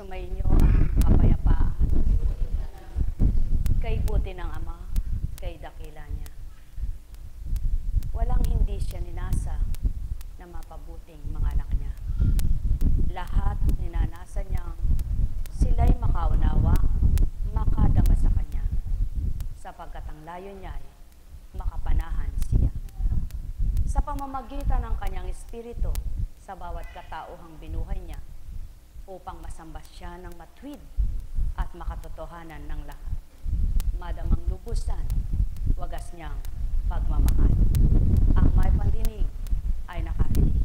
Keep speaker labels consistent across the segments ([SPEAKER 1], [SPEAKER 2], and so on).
[SPEAKER 1] Sumainyo ang kapayapaan. Kay buti ng Ama, kay dakila niya. Walang hindi siya ninasa na mapabuting mga anak niya. Lahat ninanasa niyang sila'y makaunawa, makadama sa kanya, sapagkat ang layo niya ay makapanahan siya. Sa pamamagitan ng kanyang espiritu sa bawat katauhang binuhay niya, upang masamba siya ng matwid at makatotohanan ng lahat. Madamang lubusan, wagas niyang pagmamahal. Ang may pandinig ay nakarinig.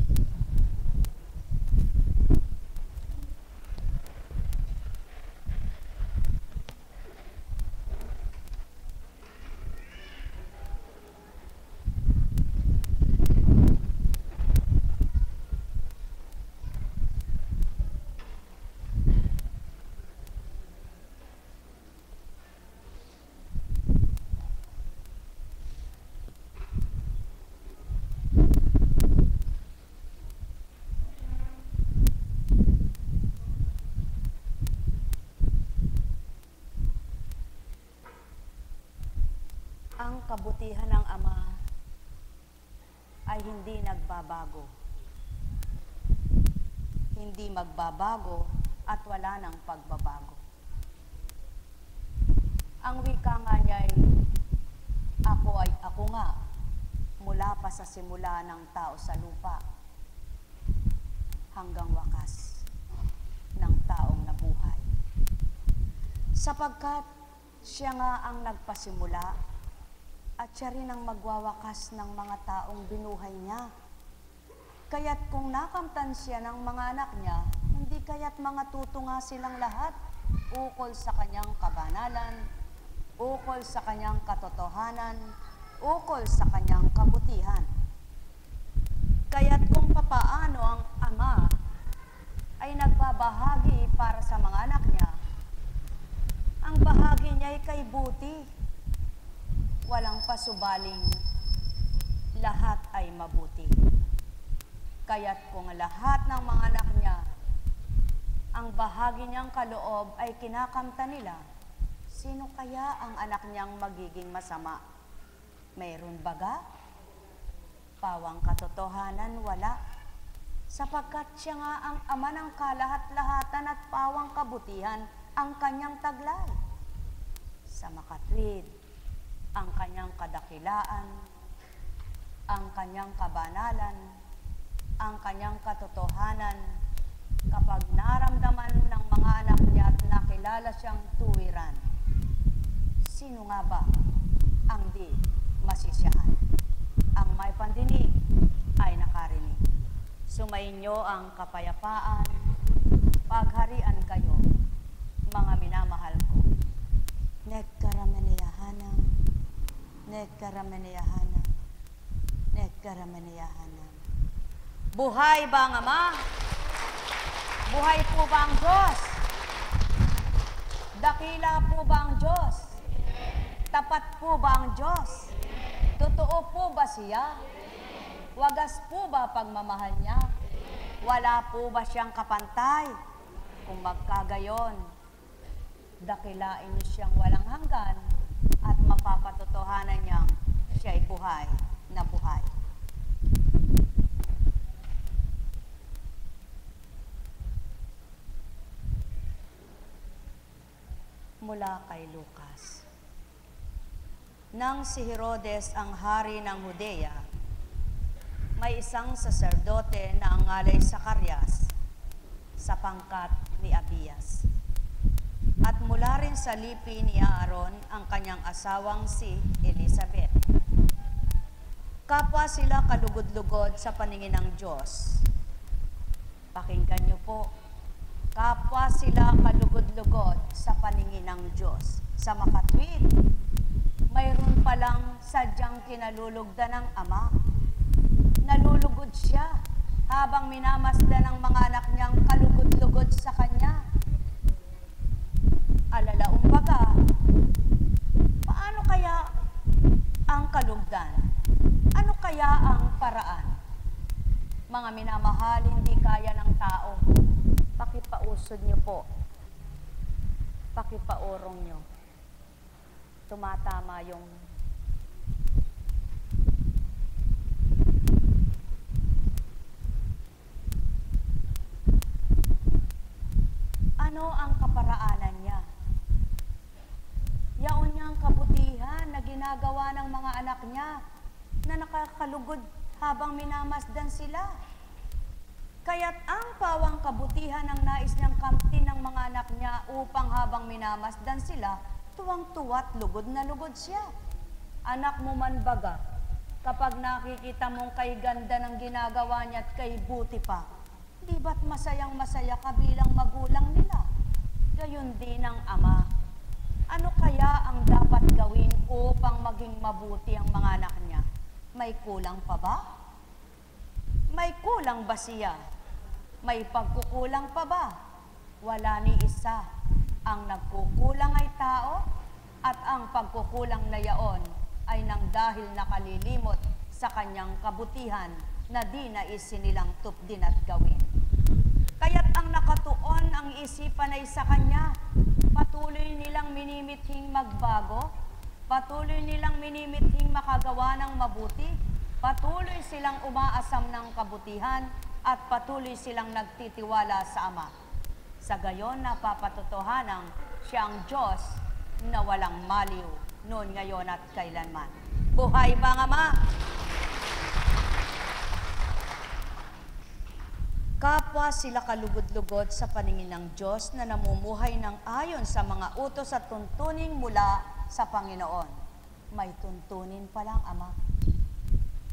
[SPEAKER 1] Ang kabutihan ng Ama ay hindi nagbabago. Hindi magbabago at wala ng pagbabago. Ang wika nga niya ay ako nga, mula pa sa simula ng tao sa lupa hanggang wakas ng taong nabuhay. Sapagkat siya nga ang nagpasimula at siya rin ang magwawakas ng mga taong binuhay niya. Kaya't kung nakamtan siya ng mga anak niya, hindi kaya't mga tutunga silang lahat ukol sa kanyang kabanalan, ukol sa kanyang katotohanan, ukol sa kanyang kabutihan. Kaya't kung papaano ang Ama ay nagbabahagi para sa mga anak niya, ang bahagi niya ay kay buti. Walang pasubaling, lahat ay mabuti. Kaya't kung lahat ng mga anak niya, ang bahagi niyang kaloob ay kinakamta nila, sino kaya ang anak niyang magiging masama? Mayroon baga? Pawang katotohanan, wala. Sapagkat siya nga ang Ama ng kalahat-lahatan at pawang kabutihan ang kanyang taglay. Sa makatwid, ang kanyang kadakilaan, ang kanyang kabanalan, ang kanyang katotohanan, kapag naramdaman ng mga anak niya at nakilala siyang tuwiran, sino nga ba ang di masisiyahan? Ang may pandinig ay nakarinig. Sumainyo ang kapayapaan, pagharian kayo, mga minamahal ko. Nagkarameneyahanang, Nagkarameneyahanam. Nagkarameneyahanam. Buhay ba ang Ama? Buhay po ba ang Diyos? Dakila po ba ang Diyos? Tapat po ba ang Diyos? Totoo po ba siya? Wagas po ba pagmamahal niya? Wala po ba siyang kapantay? Kung magkagayon, dakilain niyo siyang walang hanggan at mapapatotohanan niyang siya'y buhay na buhay. Mula kay Lucas. Nang si Herodes ang hari ng Judea, may isang saserdote na ang ngalay Zacarias sa pangkat ni Abias. At mula rin sa lipi ni Aaron ang kanyang asawang si Elizabeth. Kapwa sila kalugod-lugod sa paningin ng Diyos. Pakinggan niyo po. Kapwa sila kalugod-lugod sa paningin ng Diyos. Sa makatwid, mayroon palang sadyang kinalulugdan ng Ama. Nalulugod siya habang minamasdan ng mga anak niyang kalugod-lugod sa Kanya. Alalaong baga, paano kaya ang kalugdan? Ano kaya ang paraan? Mga minamahal, hindi kaya ng tao. Pakipausod niyo po pakipaurong nyo. Tumatama yung ano ang kaparaanan niya? Yaon niyang kabutihan na ginagawa ng mga anak niya na nakakalugod habang minamasdan sila. Kaya't ang pawang kabutihan ng nais niyang kamtin ng mga anak niya upang habang minamasdan sila, tuwang-tuwa't lugod na lugod siya. Anak mo man baga, kapag nakikita mong kay ganda ng ginagawa niya at kay buti pa, di ba't masayang masaya ka bilang magulang nila? Gayon din ang ama. Ano kaya ang dapat gawin upang maging mabuti ang mga anak niya? May kulang pa ba? May kulang ba siya? May pagkukulang pa ba? Wala ni isa. Ang nagkukulang ay tao at ang pagkukulang na yaon ay nang dahil nakalilimot sa kanyang kabutihan na di nais nilang tupdin at gawin. Kaya't ang nakatuon ang isipan ay sa kanya, patuloy nilang minimithing magbago, patuloy nilang minimithing makagawa ng mabuti, patuloy silang umaasam ng kabutihan, at patuloy silang nagtitiwala sa Ama. Sa gayon, napapatotohanang siya ang Diyos na walang maliw, noon, ngayon at kailanman. Buhay pa ang Ama! Kapwa sila kalugod-lugod sa paningin ng Diyos na namumuhay ng ayon sa mga utos at tuntunin mula sa Panginoon. May tuntunin palang Ama.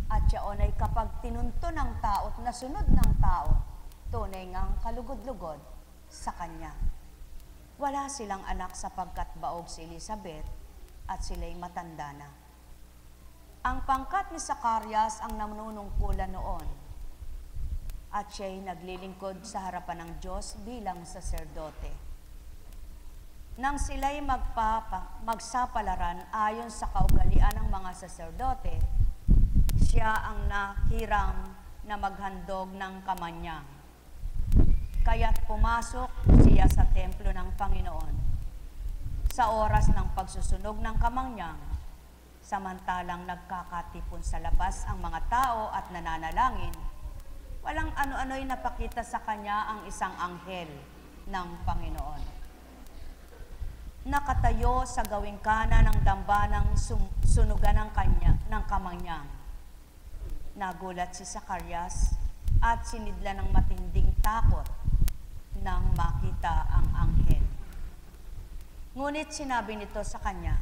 [SPEAKER 1] At yaon ay kapag tinunto ng tao at nasunod ng tao, tunay ngang kalugod-lugod sa Kanya. Wala silang anak sapagkat baog si Elizabeth at sila'y matanda na. Ang pangkat ni Zacarias ang nanunungkulan noon, at siya'y naglilingkod sa harapan ng Diyos bilang saserdote. Nang sila'y magsapalaran ayon sa kaugalian ng mga saserdote, siya ang nahiram na maghandog ng kamanyang. Kaya't pumasok siya sa templo ng Panginoon. Sa oras ng pagsusunog ng kamanyang, samantalang nagkakatipon sa labas ang mga tao at nananalangin, walang ano-ano'y napakita sa kanya ang isang anghel ng Panginoon. Nakatayo sa gawing kanan ng dambanang sunugan ng kamanyang. Nagulat si Zacarias at sinidla ng matinding takot nang makita ang anghel. Ngunit sinabi nito sa kanya,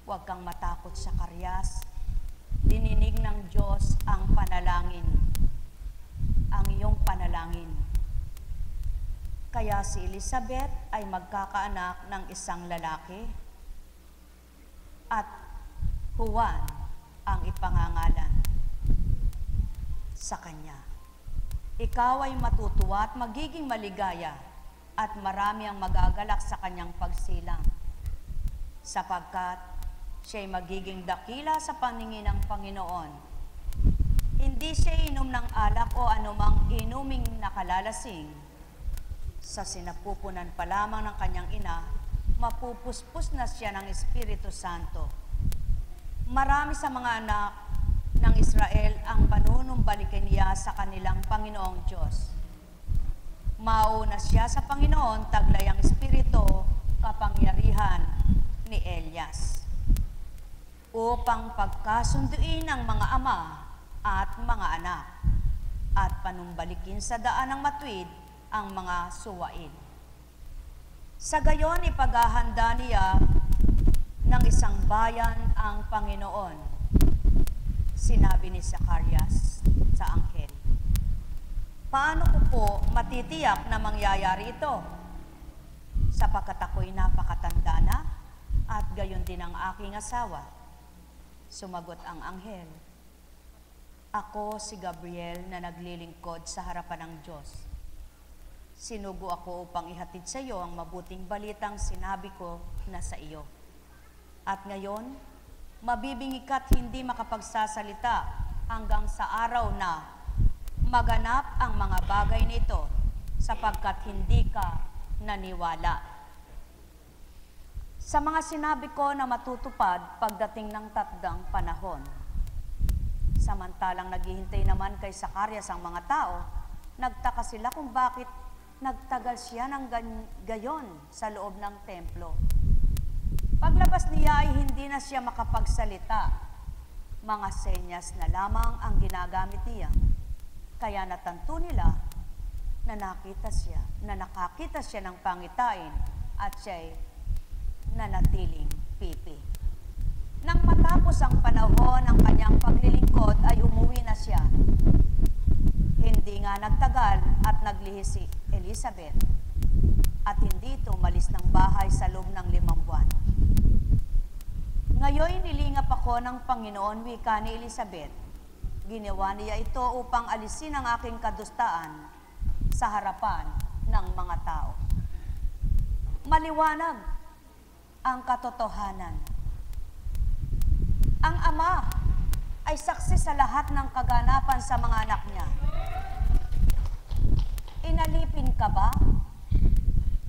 [SPEAKER 1] "Huwag kang matakot, Zacarias. Dininig ng Diyos ang iyong panalangin. Kaya si Elizabeth ay magkakaanak ng isang lalaki at Juan ang ipangangalan sa kanya. Ikaw ay matutuwa at magiging maligaya at marami ang magagalak sa kanyang pagsilang, sapagkat siya'y magiging dakila sa paningin ng Panginoon. Hindi siya inom ng alak o anumang inuming nakalalasing. Sa sinapupunan pa lamang ng kanyang ina, mapupuspos na siya ng Espiritu Santo. Marami sa mga anak ng Israel ang panunumbalikin niya sa kanilang Panginoong Diyos. Mauna siya sa Panginoon, taglay ang Espiritu, kapangyarihan ni Elias, upang pagkasunduin ang mga ama at mga anak, at panumbalikin sa daan ng matuwid ang mga suwaid. Sa gayon, ipaghahanda niya ng isang bayan ang Panginoon, sinabi ni Zacarias sa anghel. Paano ko po matitiyak na mangyayari ito? Sapagkat ako'y napakatanda na at gayon din ang aking asawa. Sumagot ang anghel, ako si Gabriel na naglilingkod sa harapan ng Diyos. Sinugo ako upang ihatid sa iyo ang mabuting balitang sinabi ko na sa iyo. At ngayon, mabibingi ka't hindi makapagsasalita hanggang sa araw na maganap ang mga bagay nito, sapagkat hindi ka naniwala. sa mga sinabi ko na matutupad pagdating ng takdang panahon. Samantalang naghihintay naman kay Zacarias ang mga tao, nagtaka sila kung bakit nagtagal siya ng gayon sa loob ng templo. Paglabas niya ay hindi na siya makapagsalita. Mga senyas na lamang ang ginagamit niya. Kaya natanto nila na nakakita siya ng pangitain at siya'y nanatiling pipi. Nang matapos ang panahon ng kanyang paglilingkod ay umuwi na siya. Hindi nga nagtagal at naglihi si Elizabeth at hindi ito umalis ng bahay sa loob ng 5 buwan. Ngayon nilingap ako ng Panginoon, wika ni Elizabeth. Ginawa niya ito upang alisin ang aking kadustaan sa harapan ng mga tao. Maliwanag ang katotohanan. Ang Ama ay saksi sa lahat ng kaganapan sa mga anak niya. Inalipin ka ba?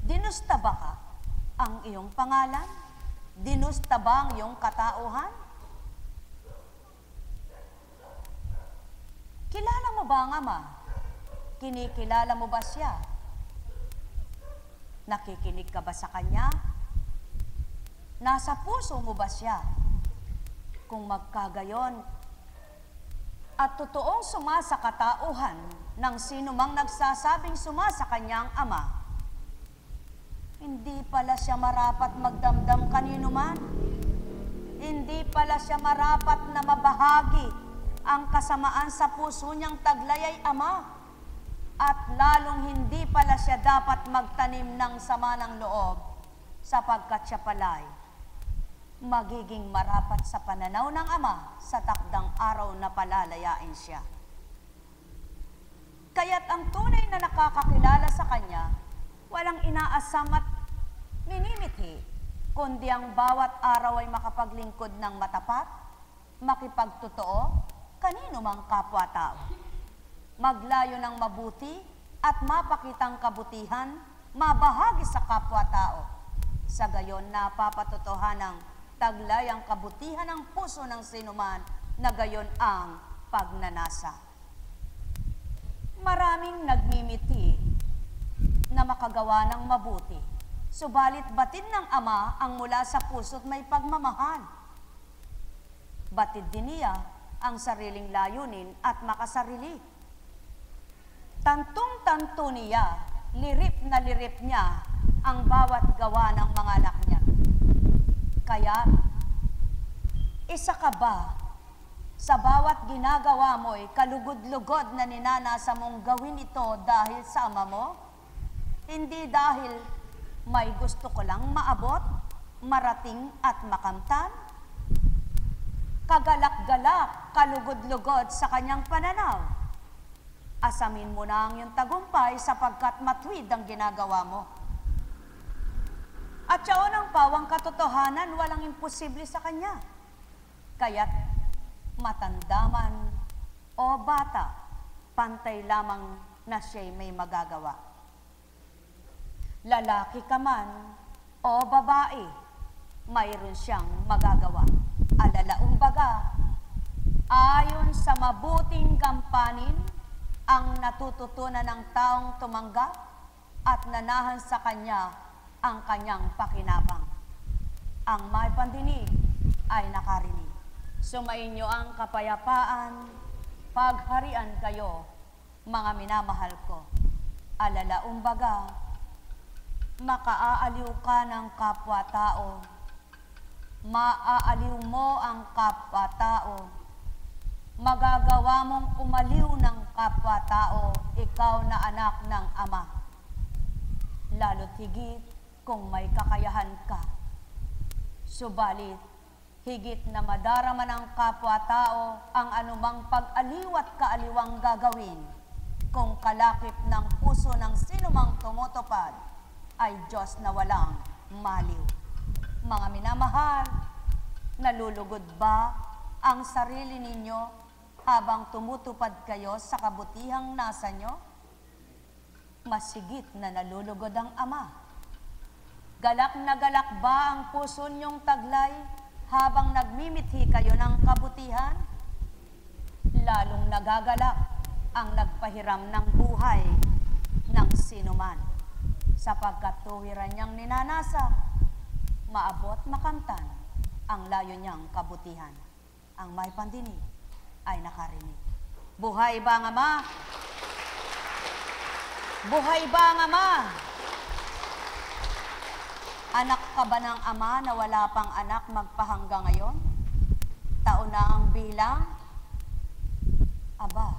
[SPEAKER 1] Dinusta ba ka ang iyong pangalan? Dinusta ba ang iyong katauhan? Kilala mo ba ang Ama? Kinikilala mo ba siya? Nakikinig ka ba sa Kanya? Nasa puso mo ba siya? Kung magkagayon at totoong suma sa katauhan ng sino mang nagsasabing suma sa Kanyang Ama, hindi pala siya marapat magdamdam kanino man. Hindi pala siya marapat na mabahagi ang kasamaan sa puso niyang taglay ay Ama. At lalong hindi pala siya dapat magtanim ng sama ng loob sapagkat siya pala'y magiging marapat sa pananaw ng Ama sa takdang araw na palalayain siya. Kaya't ang tunay na nakakakilala sa Kanya, walang inaasam at minimithi, kundi ang bawat araw ay makapaglingkod ng matapat, makipagtotoo, kanino mang kapwa-tao. Maglayo ng mabuti at mapakitang kabutihan, mabahagi sa kapwa-tao. Sa gayon, napapatotohanang taglay ang kabutihan ng puso ng sinuman na gayon ang pagnanasa. Maraming nagmimiti na makagawa ng mabuti, subalit batid ng Ama ang mula sa puso't may pagmamahal. Batid din niya ang sariling layunin at makasarili. Tantong-tanto niya, lirip na lirip niya ang bawat gawa ng mga anak niya. Kaya, isa ka ba sa bawat ginagawa mo'y kalugod-lugod na ninanasa mong gawin ito dahil sa Ama mo? Hindi dahil may gusto ko lang maabot, marating at makamtan? Kagalak-galak, kalugod-lugod sa Kanyang pananaw. Asamin mo na ang iyong tagumpay sapagkat matwid ang ginagawa mo. At siya ng pawang katotohanan, walang imposible sa Kanya. Kaya't matanda man o bata, pantay lamang na siya'y may magagawa. Lalaki ka man o babae, mayroon siyang magagawa. Alalaumbaga, ayon sa mabuting gampanin, ang natututunan ng taong tumanggap at nanahan sa Kanya ang Kanyang pakinabang. Ang may pandinig ay nakarinig. Sumainyo ang kapayapaan, pagharian kayo, mga minamahal ko. Alalaumbaga, makaaaliw ka ng kapwa-tao, maaaliw mo ang kapwa-tao, magagawa mong umaliw ng kapwa-tao, ikaw na anak ng Ama. Lalo't higit kung may kakayahan ka. Subalit, higit na madarama ng kapwa-tao ang anumang pag-aliw at kaaliwang gagawin kung kalakip ng puso ng sinumang tumutupad ay Diyos na walang maliw. Mga minamahal, nalulugod ba ang sarili ninyo habang tumutupad kayo sa kabutihang nasa nyo? Masigit na nalulugod ang Ama. Galak na galak ba ang puso niyong taglay habang nagmimithi kayo ng kabutihan? Lalong nagagalak ang nagpahiram ng buhay ng sinuman, sapagkat tuwiran niyang ninanasa, maabot makamtan ang layo niyang kabutihan. Ang may pandinig ay nakarinig. Buhay ba ang Ama? Buhay ba ang Ama? Anak ka ba ng Ama na wala pang anak magpahanggang ngayon? Taon na ang bilang? Aba,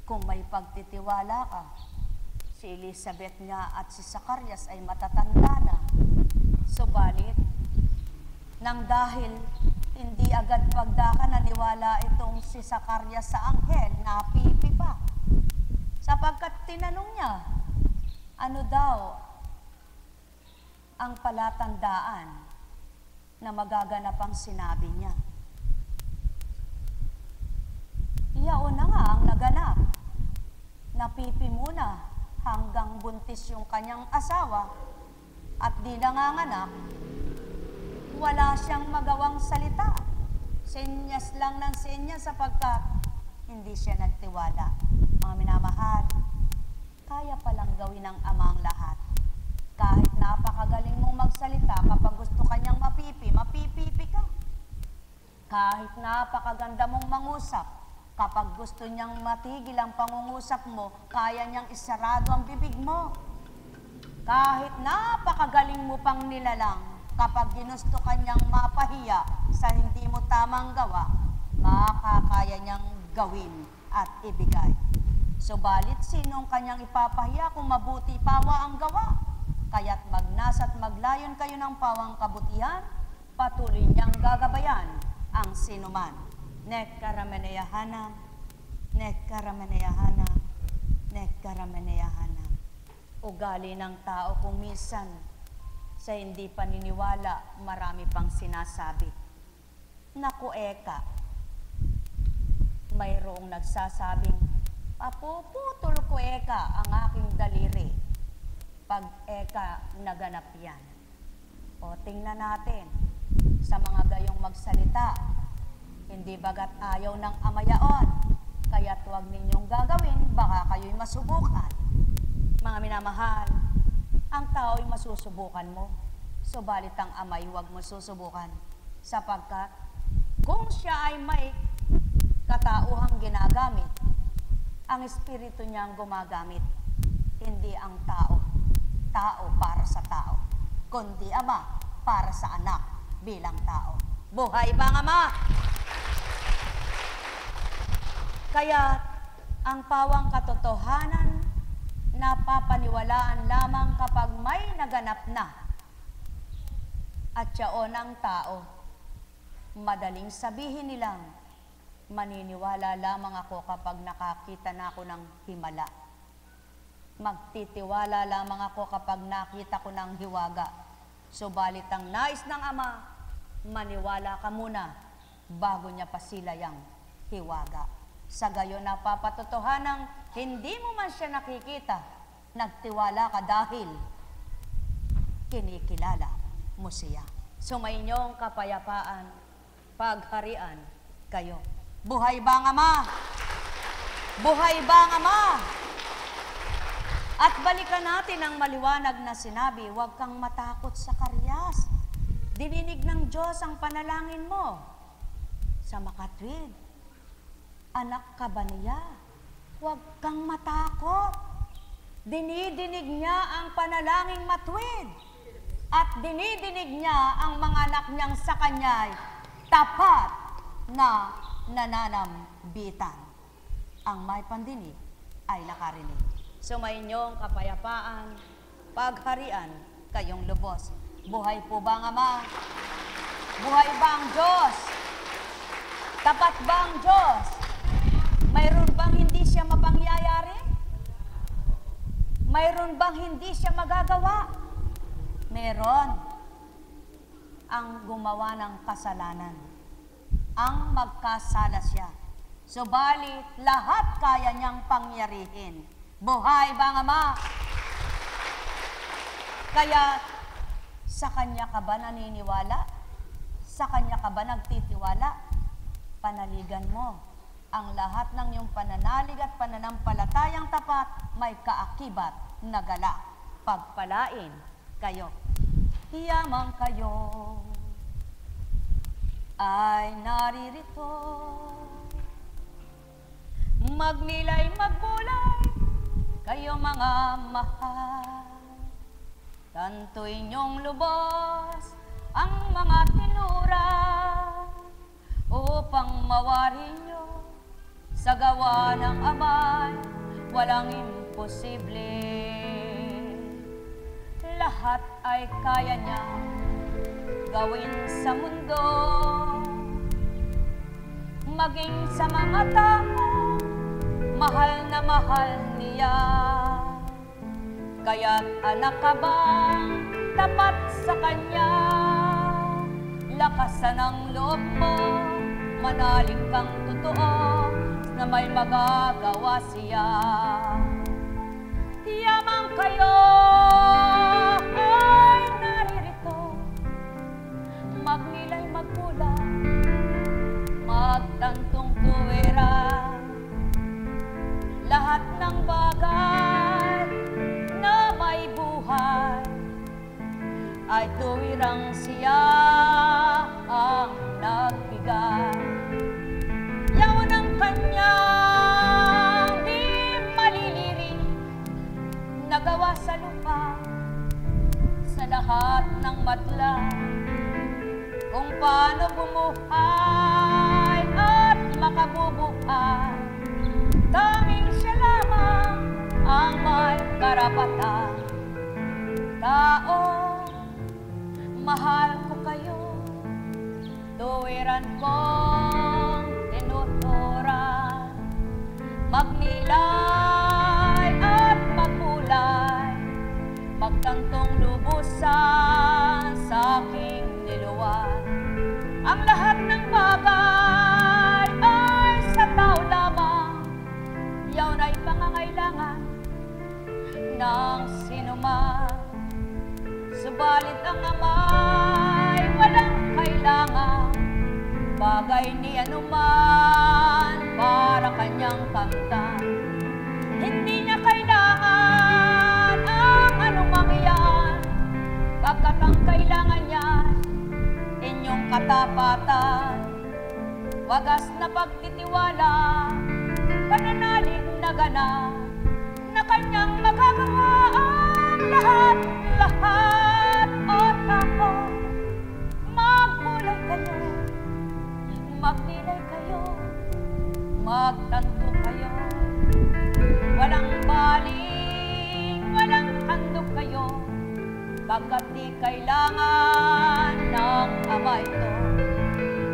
[SPEAKER 1] kung may pagtitiwala ka, si Elizabeth nga at si Zacarias ay matatanda na. Subalit, nang dahil hindi agad pagdaka naniwala itong si Zacarias sa anghel, napipi pa. Sapagkat tinanong niya, ano daw ang palatandaan na magaganap ang sinabi niya. Iyaon na nga ang naganap. Napipi muna hanggang buntis yung kanyang asawa at di nanganganak, wala siyang magawang salita. Senyas lang ng senyas sapagkat hindi siya nagtiwala. Mga minamahal, kaya palang gawin ng Ama ang lahat. Kahit napakagaling mong magsalita, kapag gusto kanyang mapipipi ka. Kahit napakaganda mong mangusap, kapag gusto niyang matigil ang pangungusap mo, kaya niyang isarado ang bibig mo. Kahit napakagaling mo pang nilalang, kapag ginusto kanyang mapahiya sa hindi mo tamang gawa, makakaya niyang gawin at ibigay. Subalit, sinong kanyang ipapahiya kung mabuti pawa ang gawa? Kaya't magnasa't maglayon kayo ng pawang kabutihan, patuloy niyang gagabayan ang sinuman. Nekkarameneyahanam, nekkarameneyahanam, nekkarameneyahanam. Ugali ng tao kung minsan sa hindi paniniwala, marami pang sinasabi. Naku eka, mayroong nagsasabing, papuputol ko eka ang aking daliri. Pag eka naganap yan. O tingnan natin, sa mga gayong magsalita, hindi bagat ayaw ng Ama yaon, kaya't huwag ninyong gagawin, baka kayo'y masubukan. Mga minamahal, ang tao'y masusubukan mo, subalit ang Ama'y huwag mo susubukan, sapagkat kung siya ay may katauhang ginagamit, ang Espiritu niyang gumagamit, hindi ang tao para sa tao, kundi Ama para sa anak bilang tao. Buhay ba ang Ama? Kaya ang pawang katotohanan napapaniwalaan lamang kapag may naganap na. At yaon ang tao, madaling sabihin nilang, maniniwala lamang ako kapag nakakita na ako ng himala. Magtitiwala lamang ako kapag nakita ko ng hiwaga. Subalit ang nais ng Ama, maniwala ka muna bago niya pasilayang hiwaga. Sa gayon napapatotohanang hindi mo man siya nakikita, nagtiwala ka dahil kinikilala mo siya. Sumainyong kapayapaan, pagharian kayo. Buhay ba ang Ama? Buhay ba ang Ama? At balikan natin ang maliwanag na sinabi, huwag kang matakot sa karyas. Dininig ng Diyos ang panalangin mo. Sa makatwid, anak ka ba niya? Huwag kang matakot. Dinidinig niya ang panalangin matwid. At dinidinig niya ang mga anak niyang sa kanya'y tapat na nananambitan. Ang may pandinig ay nakarinig. Sumainyong kapayapaan, pagharian kayong lubos. Buhay po ba ang Ama? Buhay ba ang Diyos? Tapat ba ang Diyos? Mayroon bang hindi siya mapangyayari? Mayroon bang hindi siya magagawa? Meron. Ang gumawa ng kasalanan. Ang magkasala siya. Subalit, lahat kaya niyang pangyarihin. Buhay ba ang Ama? Kaya, Sa Kanya ka ba naniniwala? Sa Kanya ka ba nagtitiwala? Panaligan mo ang lahat ng iyong pananalig at pananampalatayang tapat, may kaakibat na galak. Pagpalain kayo. Hiyamang kayo ay naririto. Magnilay, magbulay, kayo mga mahal. Tanto inyong lubos ang mga tinura upang mawari nyo sa gawa ng Amay, walang imposible. Lahat ay kaya niya gawin sa mundo, maging sa mga tao, mahal na mahal niya. Kaya't anak ka bang tapat sa Kanya? Lakasan ang loob mo, manalig kang totoo, na may magagawa siya. Yamang kayo ay naririto, magnilay, magpula, magtantong tuwira. Lahat ng bagay na may buhay ay tuwirang siya ang nagbigay. Yawan ang Kanyang di maliliring, nagawa sa lupa, sa lahat ng madla, kung paano bumuhay at makabubuhay. Tanging siya lamang ang may karapatan. Tao, mahal ko kayo, tuwiran kong tinuturan. Magnilay at magkulay, magtantong lubusan sa aking niluwan. Ang lahat ng bagay ay sa tao lamang, yaon ay pangangailangan ng sinuman. Subalit ang Amay walang kailangan, bagay ni anuman para Kanyang kamtan. Hindi niya kailangan ang anumang iyan, pagkat ang kailangan niya inyong katapatan, wagas na pagtitiwala, pananalig na ganap, na Kanyang magagawa ang lahat-lahat. O tao, magbulay kayo, magnilay kayo, magtanto kayo, walang baling, walang handog kayo, pagkat di kailangan ng Ama ito.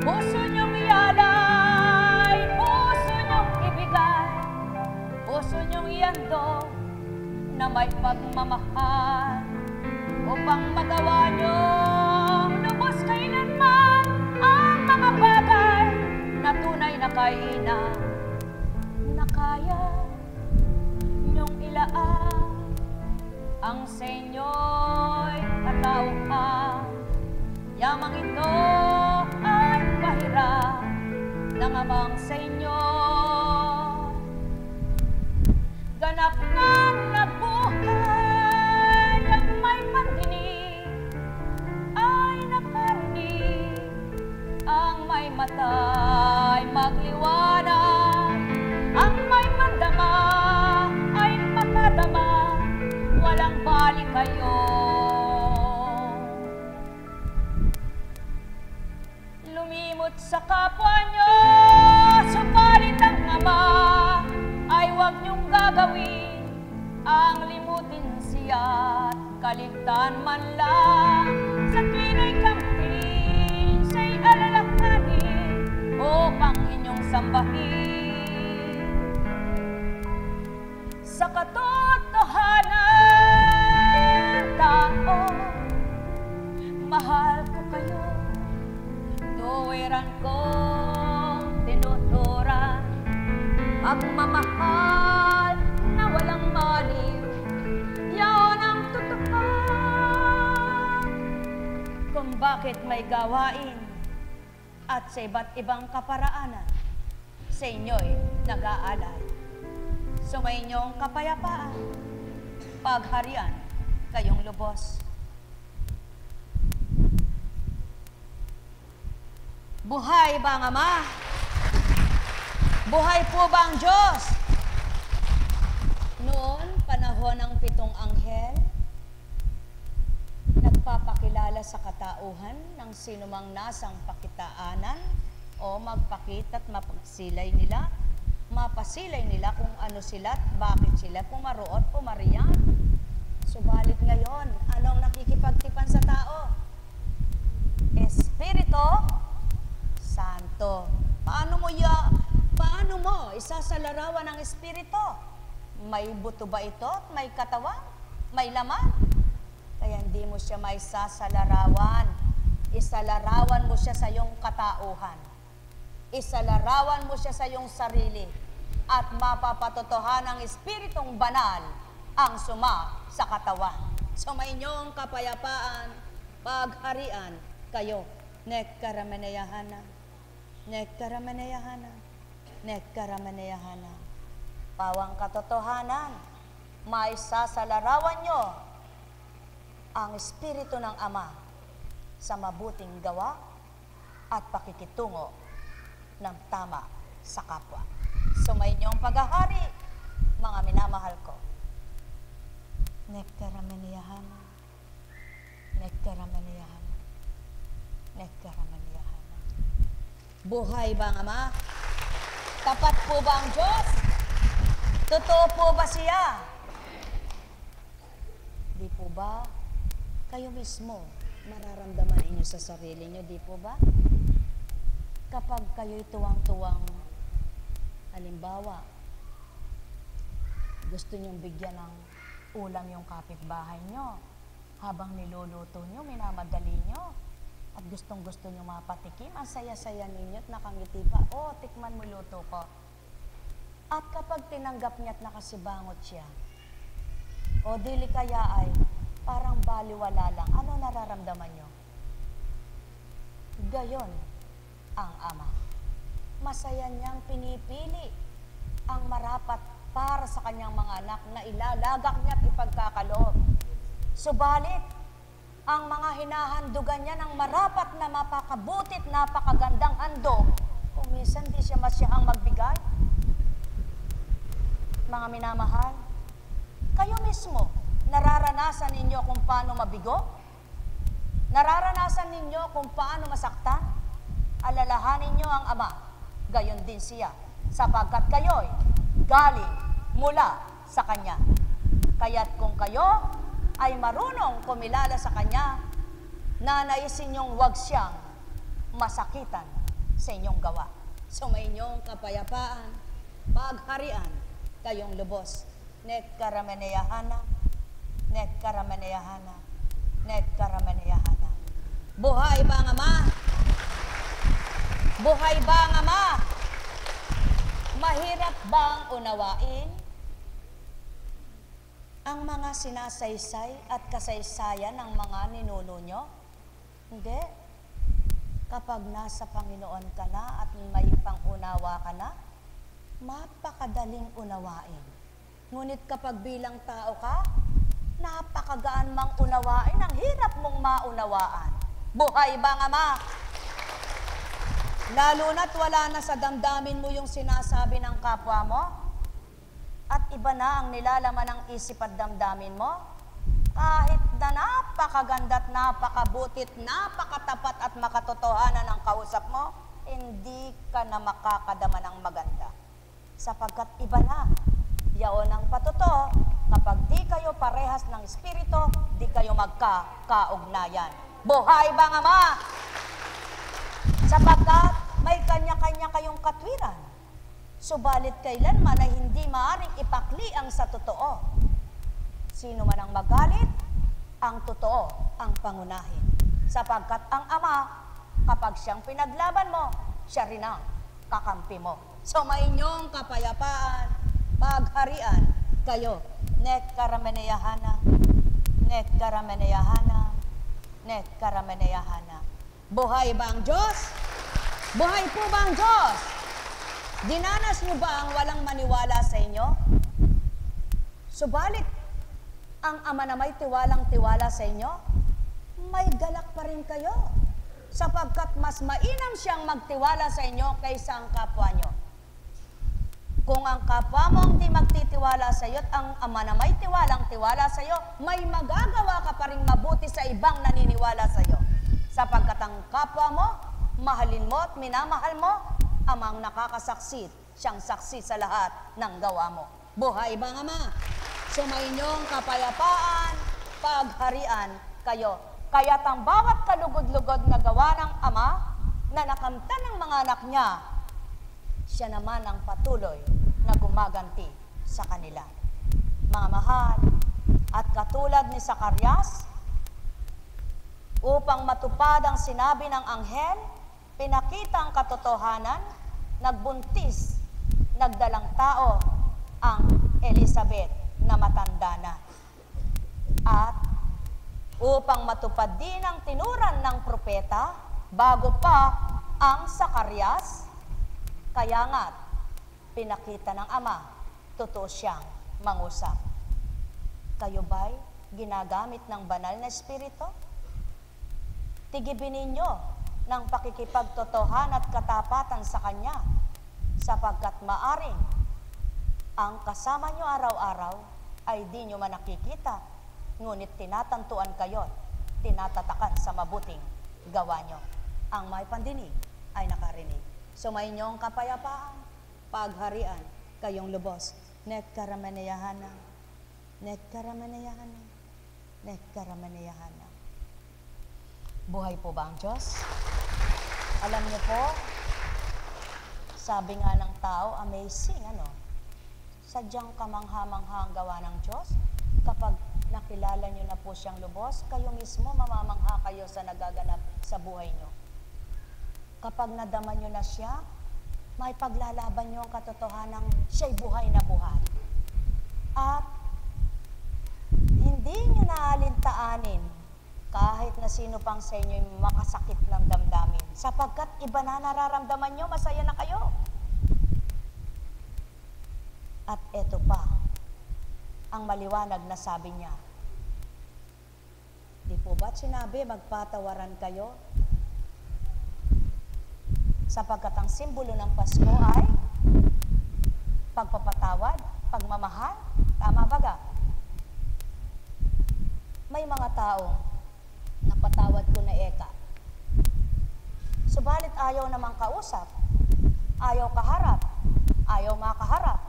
[SPEAKER 1] Puso niyong ialay, puso niyong ibigay, puso niyong iandog na may pagmamahal, upang magawa niyong lubos kailanman ang mga bagay na tunay na kainan, na kaya niyong ilaan ang sa inyo'y katauhan. Yamang ito ay pahirap ng Amang sa inyo, ganap ng nabuhay ang may pandinig, ay nakarinig, ang may mata'y magliwanag, ang may mandama ay makadama, walang balik kayo. Lumimot sa kapwa nyo, subalit ang Ama ay huwag niyong gagawin ang limutin siya, kaligtaan man lang sa tuwing kamtin, siya'y alalahanin upang inyong sambahin. Sa katotohanan, tao, mahal ko kayo, tuwiran kong tinuturan, pagmamahal na walang maliw, yaon ang totoo, may gawain at sa iba't ibang kaparaanan sa inyo'y nag-aalay. Sumainyong kapayapaan, pagharian kayong lubos. Buhay ba ang Ama? Buhay po ba ang Diyos? Noon, panahon ng 7 anghel, nagpapakilala sa katauhan ng sinumang nasang pakitaanan o magpakita at mapagsilay nila, mapasilay nila kung ano sila at bakit sila pumaroon, pumariyan. Subalit ngayon, anong nakikipagtipan sa tao? Espiritu Santo. Paano mo isasalarawan ng Espiritu? May buto ba ito at may katawan? May laman? Kaya hindi mo siya may sasalarawan. Isalarawan mo siya sa iyong katauhan. Isalarawan mo siya sa iyong sarili. At mapapatotohan ng Espiritong Banal ang suma sa katawan. Sumainyong kapayapaan, pagharian kayo. Nekaramanayahana, nekaramanayahana, nekaramanayahana. Pawang katotohanan, maisasalarawan nyo ang Espiritu ng Ama sa mabuting gawa at pakikitungo ng tama sa kapwa. Sumainyong paghahari, mga minamahal ko. Nekaramanayahana, nekaramanayahana, nekaramanayahana. Buhay ba ang Ama? Tapat po ba ang Diyos? Totoo po ba siya? Di po ba kayo mismo mararamdaman ninyo sa sarili nyo, di po ba? Kapag kayo'y tuwang-tuwang, halimbawa, gusto nyong bigyan ng ulam yung kapitbahay nyo, habang niluluto nyo, minamadali nyo, at gustong-gusto nyo mapatikim, ang saya-saya ninyo at nakangiti pa, oh, tikman mo luto ko. At kapag tinanggap niya at nakasibangot siya, o dili kaya ay parang baliwala lang, ano nararamdaman nyo? Gayon ang Ama. Masaya niyang pinipili ang marapat para sa kanyang mga anak na ilalagak niya at ipagkakaloob. Subalit, ang mga hinahandugan niya ng marapat na mapakabutit, napakagandang handog, kung minsan di siya masyahang magbigay. Mga minamahal, kayo mismo, nararanasan ninyo kung paano mabigo? Nararanasan ninyo kung paano masaktan? Alalahanin nyo ang Ama, gayon din siya, sapagkat kayo'y galing mula sa Kanya. Kaya't kung kayo ay marunong kumilala sa Kanya, nanaisin nyong wag siyang masakitan sa inyong gawa. So may inyong kapayapaan, pagharian, kayong lubos. Nekaramanayahana, nekaramanayahana, nekaramanayahana. Buhay ba ang Ama? Buhay ba ang Ama? Mahirap bang unawain ang mga sinasaysay at kasaysayan ng mga ninuno nyo? Hindi. Kapag nasa Panginoon ka na at may pangunawa ka na, mapakadaling unawain. Ngunit kapag bilang tao ka, napakagaan mang unawain, ang hirap mong maunawaan. Buhay ba ang Ama? Lalo na't wala na sa damdamin mo yung sinasabi ng kapwa mo, at iba na ang nilalaman ng isip at damdamin mo, kahit na napakaganda't napakabutit, napakatapat at makatotohanan ang kausap mo, hindi ka na makakadama ng maganda. Sapagkat iba na, yaon ang patotoo, kapag di kayo parehas ng Espiritu, di kayo magkakaugnayan. Buhay ba ang Ama? Sapagkat may kanya-kanya kayong katwiran. Subalit kailanman ay hindi maaring ipakli ang sa totoo. Sino man ang magalit, ang totoo ang pangunahin. Sapagkat ang Ama, kapag siyang pinaglaban mo, siya rin ang kakampi mo. So may inyong kapayapaan, pagharian kayo. Nekaramanayahana, nekaramanayahana, nekaramanayahana. Buhay ba ang Diyos? Buhay po ba ang Diyos? Dinanas niyo ba ang walang maniwala sa inyo? Subalit, ang Ama na may tiwalang-tiwala sa inyo, may galak pa rin kayo. Sapagkat mas mainam siyang magtiwala sa inyo kaysa ang kapwa nyo. Kung ang kapwa mo hindi magtitiwala sa iyo at ang Ama na may tiwalang-tiwala sa iyo, may magagawa ka pa rin mabuti sa ibang naniniwala sa iyo. Sapagkat ang kapwa mo, mahalin mo at minamahal mo, Amang nakakasaksi, siyang saksi sa lahat ng gawa mo. Buhay bang Ama? Sumainyong kapayapaan, pagharian kayo. Kaya't ang bawat kalugod-lugod na gawa ng Ama na nakamtan ng mga anak niya, siya naman ang patuloy na gumaganti sa kanila. Mga mahal, at katulad ni Zacarias, upang matupad ang sinabi ng anghel, pinakita ang katotohanan, nagbuntis, nagdalang tao ang Elizabeth na matanda na. At upang matupad din ang tinuran ng propeta, bago pa ang Zacarias, kaya nga't pinakita ng Ama, totoo siyang mangusap. Kayo ba'y ginagamit ng banal na espiritu? Tigibin ninyo ng pakikipagtotohan at katapatan sa Kanya, sapagkat maaring ang kasama nyo araw-araw ay di nyo man nakikita, ngunit tinatantuan kayo, tinatatakan sa mabuting gawa nyo. Ang may pandinig ay nakarinig. Sumainyong kapayapaan, pagharian, kayong lubos. Nekaramanayahana, nekaramanayahana, nekaramanayahana. Buhay po ba ang Diyos? Alam niyo po, sabi nga ng tao, amazing, ano? Sadyang kamangha-mangha ang gawa ng Diyos. Kapag nakilala niyo na po siyang lubos, kayo mismo mamamangha kayo sa nagaganap sa buhay niyo. Kapag nadama niyo na siya, may paglalaban niyo ang katotohanan ng siya'y buhay na buhay. At hindi niyo naalintaanin kahit na sino pang sa inyo yung makasakit ng damdamin. Sapagkat iba na nararamdaman nyo, masaya na kayo. At eto pa, ang maliwanag na sabi niya. Di po ba't sinabi, magpatawaran kayo? Sapagkat ang simbolo ng Pasko ay pagpapatawad, pagmamahal. Tama ba ga? May mga taong napatawad ko na eka. Subalit ayaw namang kausap, ayaw kaharap, ayaw makaharap.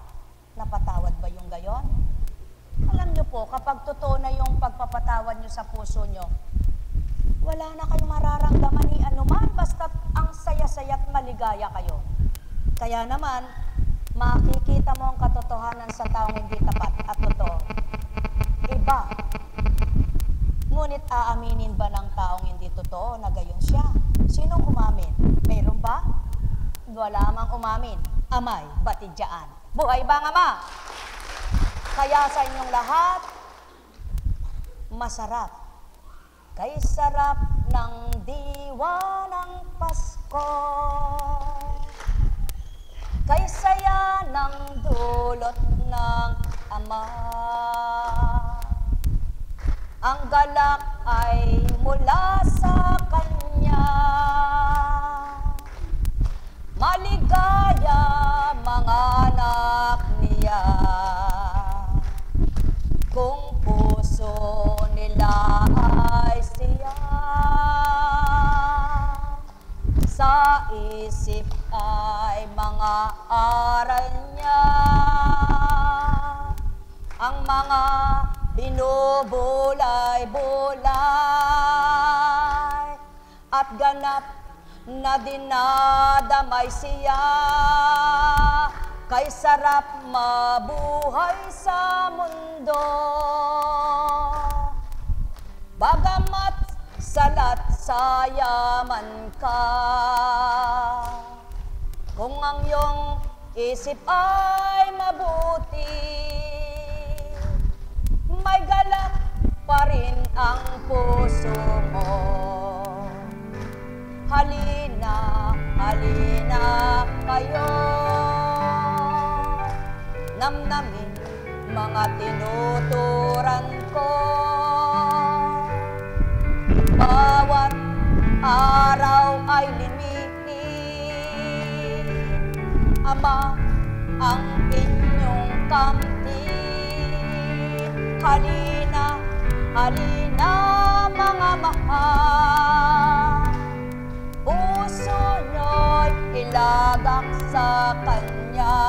[SPEAKER 1] Napatawad ba yung gayon? Alam nyo po, kapag totoo na yung pagpapatawad nyo sa puso nyo, wala na kayong mararamdaman ni anuman, basta't ang saya-saya at maligaya kayo. Kaya naman, makikita mo ang katotohanan sa taong hindi tapat at totoo. Iba. Ngunit aaminin ba ng taong hindi totoo na gayon siya? Sinong umamin? Meron ba? Wala mang umamin. Amay, batidyaan. Buhay ba ang Ama? Kaya sa inyong lahat, masarap. Kay sarap ng diwa ng Pasko. Kay saya ng dulot ng Ama. Ang galak ay mula sa Kanya. Maligaya mga anak niya. Kung puso nila ay siya, sa isip ay mga aral niya. Ang mga binubulay-bulay at ganap na dinadamay siya. Kay sarap mabuhay sa mundo, bagamat salat sayaman ka. Kung ang iyong isip ay mabuti, may galak pa rin ang puso mo. mga tinuturan ko. Bawat araw ay limitin, Ama, ang inyong kamtin. Halina, halina mga mahal, puso nyo'y ilagak sa Kanya.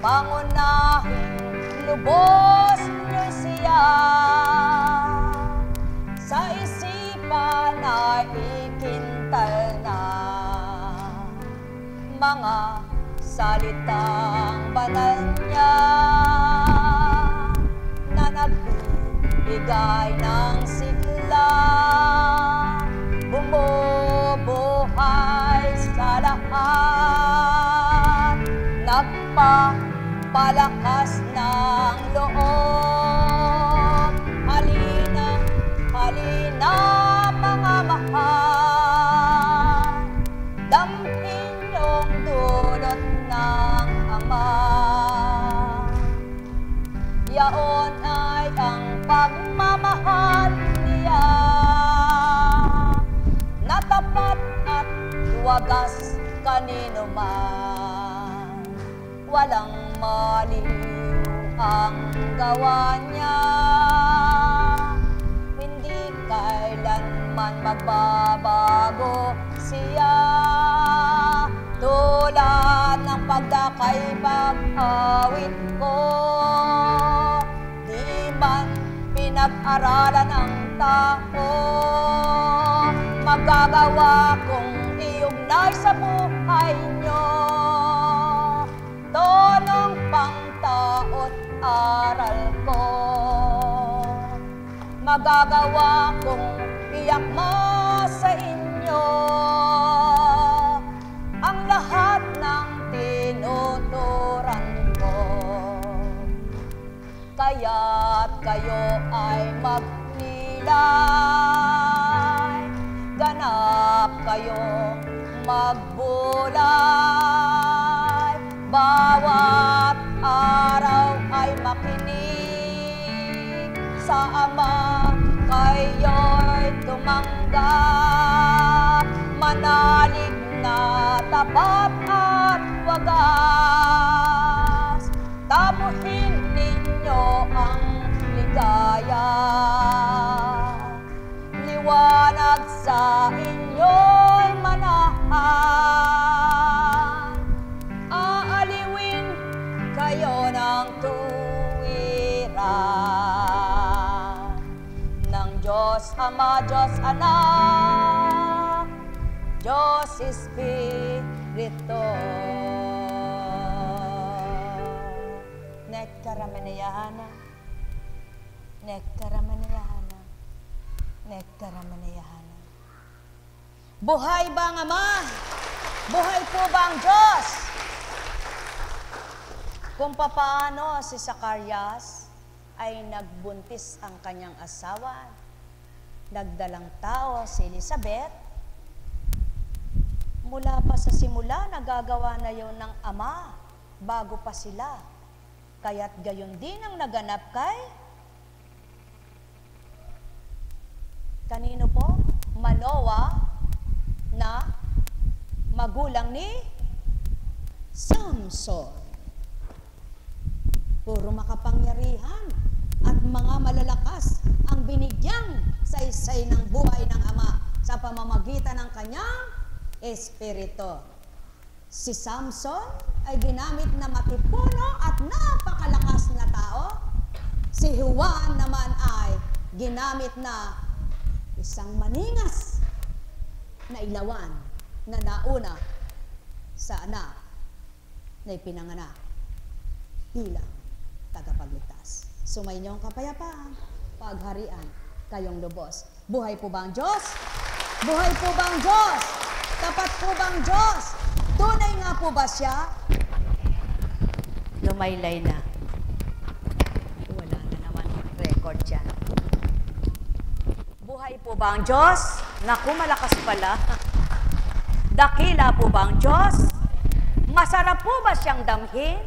[SPEAKER 1] Pangunahing lubos niyo siya, sa isipan ay ikintal na mga salitang banal niya na nagbibigay ng sigla, bumubuhay sa lahat, nagpapalakas ng loob. Halina, halina mga mahal, damhin yung dulot ng Ama. Yaon ay ang pagmamahal niya, na tapat at wagas kanino man. Walang maliw ang gawa niya, hindi kailanman magbabago siya. Tulad ng pagdakay pag-awit ko, di man pinag-aralan ang tao, magagawa kong iugnay sa buhay nyo. Tonong pangtaot aral ko, magagawa kong iakma sa inyo ang lahat ng tinuturan ko. Kaya't kayo ay magnilay, ganap kayo magbulay, bawat araw ay makinig sa Ama, kayo'y tumanggap, manalig na tapat at wagas. Tabuhin ninyo ang ligaya, liwanag sa inyo'y manahan. Aaliwin kayo ng tuwiran ng Diyos Ama, Diyos Anak, Diyos Espiritu. Nektaramanayana, nektaramanayana, nektaramanayana. Buhay ba ang Ama? Buhay po ba ang Diyos? Kung papaano si Zacarias ay nagbuntis ang kanyang asawa, nagdalang tao si Elizabeth, mula pa sa simula, nagagawa na yun ng Ama bago pa sila. Kaya't gayon din ang naganap kay kanino po? Manoah, na magulang ni Samson. Puro makapangyarihan at mga malalakas ang binigyang saysay ng buhay ng Ama sa pamamagitan ng kanyang Espiritu. Si Samson ay ginamit na matipuno at napakalakas na tao. Si Juan naman ay ginamit na isang maningas na ilawan na nauna sa anak na ipinanganak bilang tagapagligtas. Sumainyo ang kapayapaan, pagharian, kayong lubos. Buhay po ba ang Diyos? Buhay po ba ang Diyos? Tapat po ba ang Diyos? Tunay nga po ba siya? Lumaylay na. Wala na naman record dyan. Buhay po ba ang Diyos? Naku, malakas pala. Dakila po ba ang Diyos? Masarap po ba siyang damhin?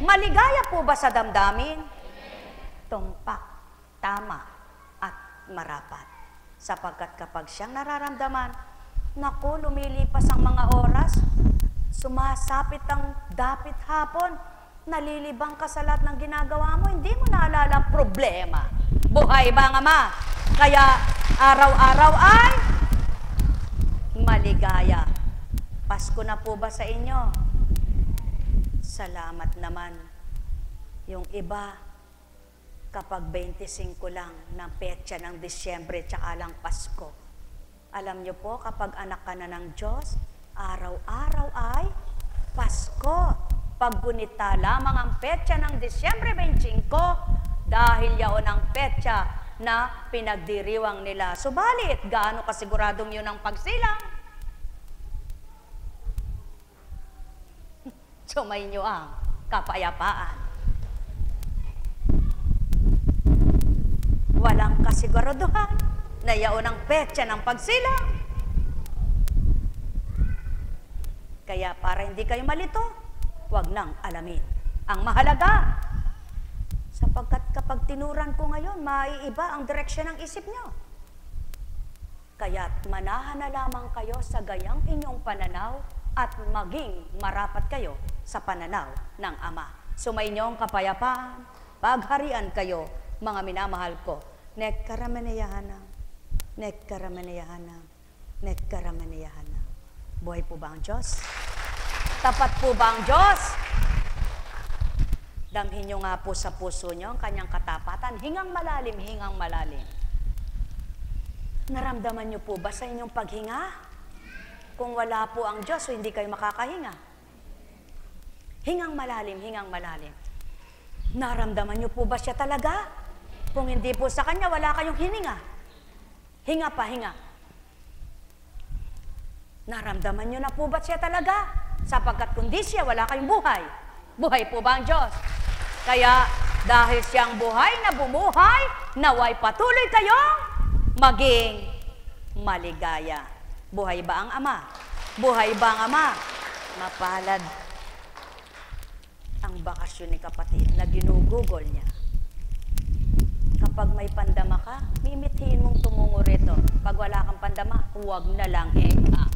[SPEAKER 1] Maligaya po ba sa damdamin? Tumpak, tama, at marapat. Sapagkat kapag siyang nararamdaman, naku, lumilipas ang mga oras, sumasapit ang dapit hapon, nalilibang ka sa lahat ng ginagawa mo, hindi mo naalala ang problema. Buhay ba ang Ama? Kaya araw-araw ay maligaya. Pasko na po ba sa inyo? Salamat naman. Yung iba, kapag 25 lang ng petsa ng Disyembre, tsaka lang Pasko. Alam niyo po, kapag anak ka na ng Diyos, araw-araw ay Pasko. Paggunita lamang ang petsa ng Disyembre 25, dahil yaon ang petsa na pinagdiriwang nila. Subalit, gaano kasiguradong yun ang pagsilang? Sumainyo ang kapayapaan. Walang kasiguraduhan na yaon ang petsa ng pagsilang. Kaya para hindi kayo malito, huwag nang alamin. Ang mahalaga, sapagkat kapag tinuran ko ngayon, maiiba ang direksyon ng isip nyo. Kaya't manahan na lamang kayo sa gayang inyong pananaw at maging marapat kayo sa pananaw ng Ama. Sumainyo ang kapayapaan, pagharian kayo, mga minamahal ko. Nekkarameneyahanam, nekkarameneyahanam, nekkarameneyahanam. Buhay po ba ang Diyos? Tapat po ba ang Diyos? Damhin nyo nga po sa puso nyo ang kanyang katapatan. Hingang malalim, hingang malalim. Naramdaman nyo po ba sa inyong paghinga? Kung wala po ang Diyos, so hindi kayo makakahinga. Hingang malalim, hingang malalim. Naramdaman nyo po ba siya talaga? Kung hindi po sa Kanya, wala kayong hininga. Hinga pa, hinga. Naramdaman nyo na po ba siya talaga? Sapagkat kundi siya, wala kayong buhay. Buhay po ba ang Diyos? Kaya dahil siyang buhay na bumuhay, naway patuloy kayong maging maligaya. Buhay ba ang Ama? Buhay ba ang Ama? Mapalad ang bakasyon ni kapatid na ginugugol niya. Kapag may pandama ka, mimithiin mong tumungo rito. Pag wala kang pandama, huwag na lang eka.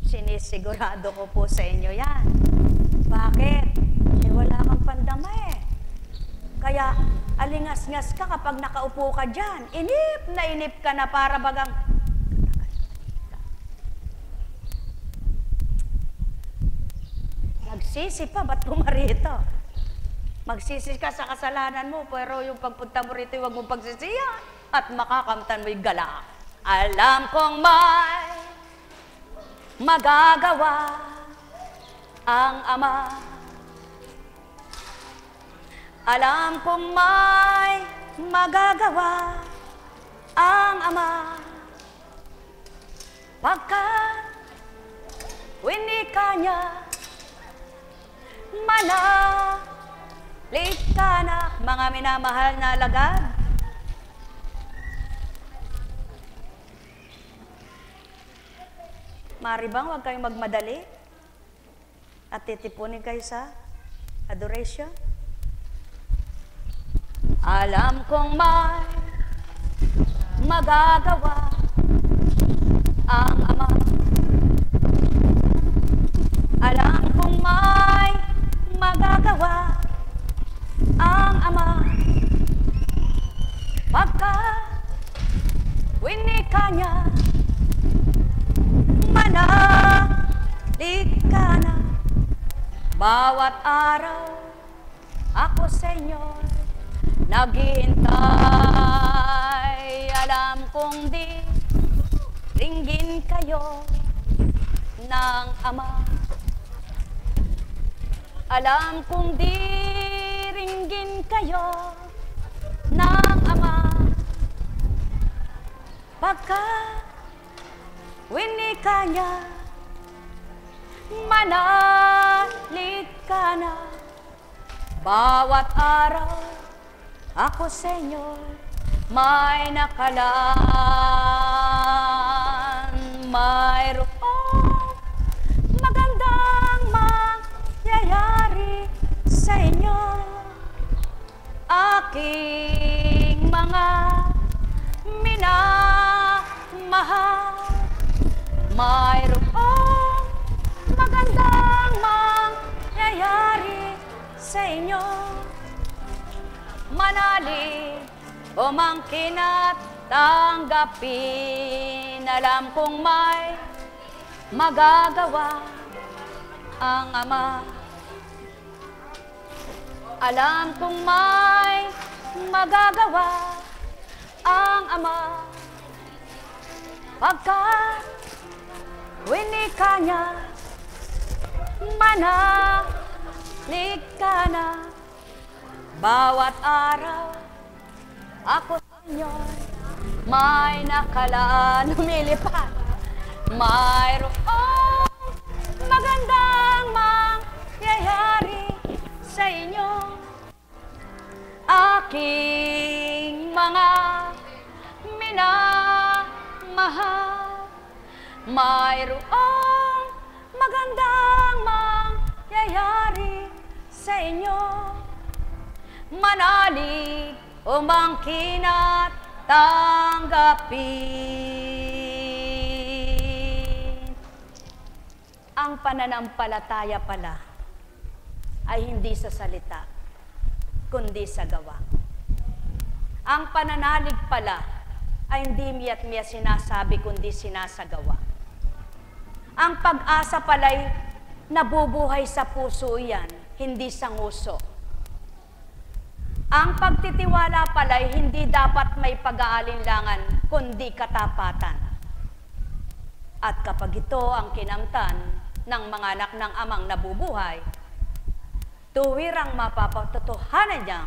[SPEAKER 1] Sinisigurado ko po sa inyo yan. Bakit? Eh wala kang pandama eh. Kaya alingas-ngas ka kapag nakaupo ka dyan. Inip ka na para bagang nagsisi pa, ba't pumarito? Magsisi ka sa kasalanan mo, pero yung pagpunta mo rito, huwag mong pagsisiyan at makakamtan mo'y galak. Alam kong may magagawa ang Ama. Alam kong may magagawa ang Ama. Pagkat winika niya, manalig ka na, mga minamahal na alagad. Maribang, huwag kayong magmadali at titipunin kayo sa adoration. Alam kong may magagawa ang Ama. Alam kong may magagawa ang Ama. Pagkat winika niya, manalig ka na. Bawat araw ako sa inyo naghihintay. Alam kong di ringgin kayo ng Ama. Alam kong di ringgin kayo ng Ama. Pagkat winika niya, manalig ka na. Bawat araw ako sa inyo may nakalaan. Mayroong magandang mangyayari sa sa inyo, aking mga minamahal. Mayroong magandang mangyayari sa inyo. Manalig o mangkin at tanggapin. Alam kong may magagawa ang Ama. Alam kong may magagawa ang Ama. Pagkat winika niya, manalig ka na. Bawat araw, ako sa inyo, may nakalaan, lumilipad. Mayroong magandang mangyayari sa inyo, aking mga minamahal. Mayroong magandang mangyayari sa inyo. Manalig o mangkin at tanggapin. Ang pananampalataya pala ay hindi sa salita, kundi sa gawa. Ang pananalig pala ay hindi miya't miya sinasabi, kundi sinasagawa. Ang pag-asa pala'y nabubuhay sa puso yan, hindi sa nguso. Ang pagtitiwala pala'y hindi dapat may pag-aalinlangan, kundi katapatan. At kapag ito ang kinamtan ng mga anak ng Amang nabubuhay, tuwirang mapapatotohanan niyang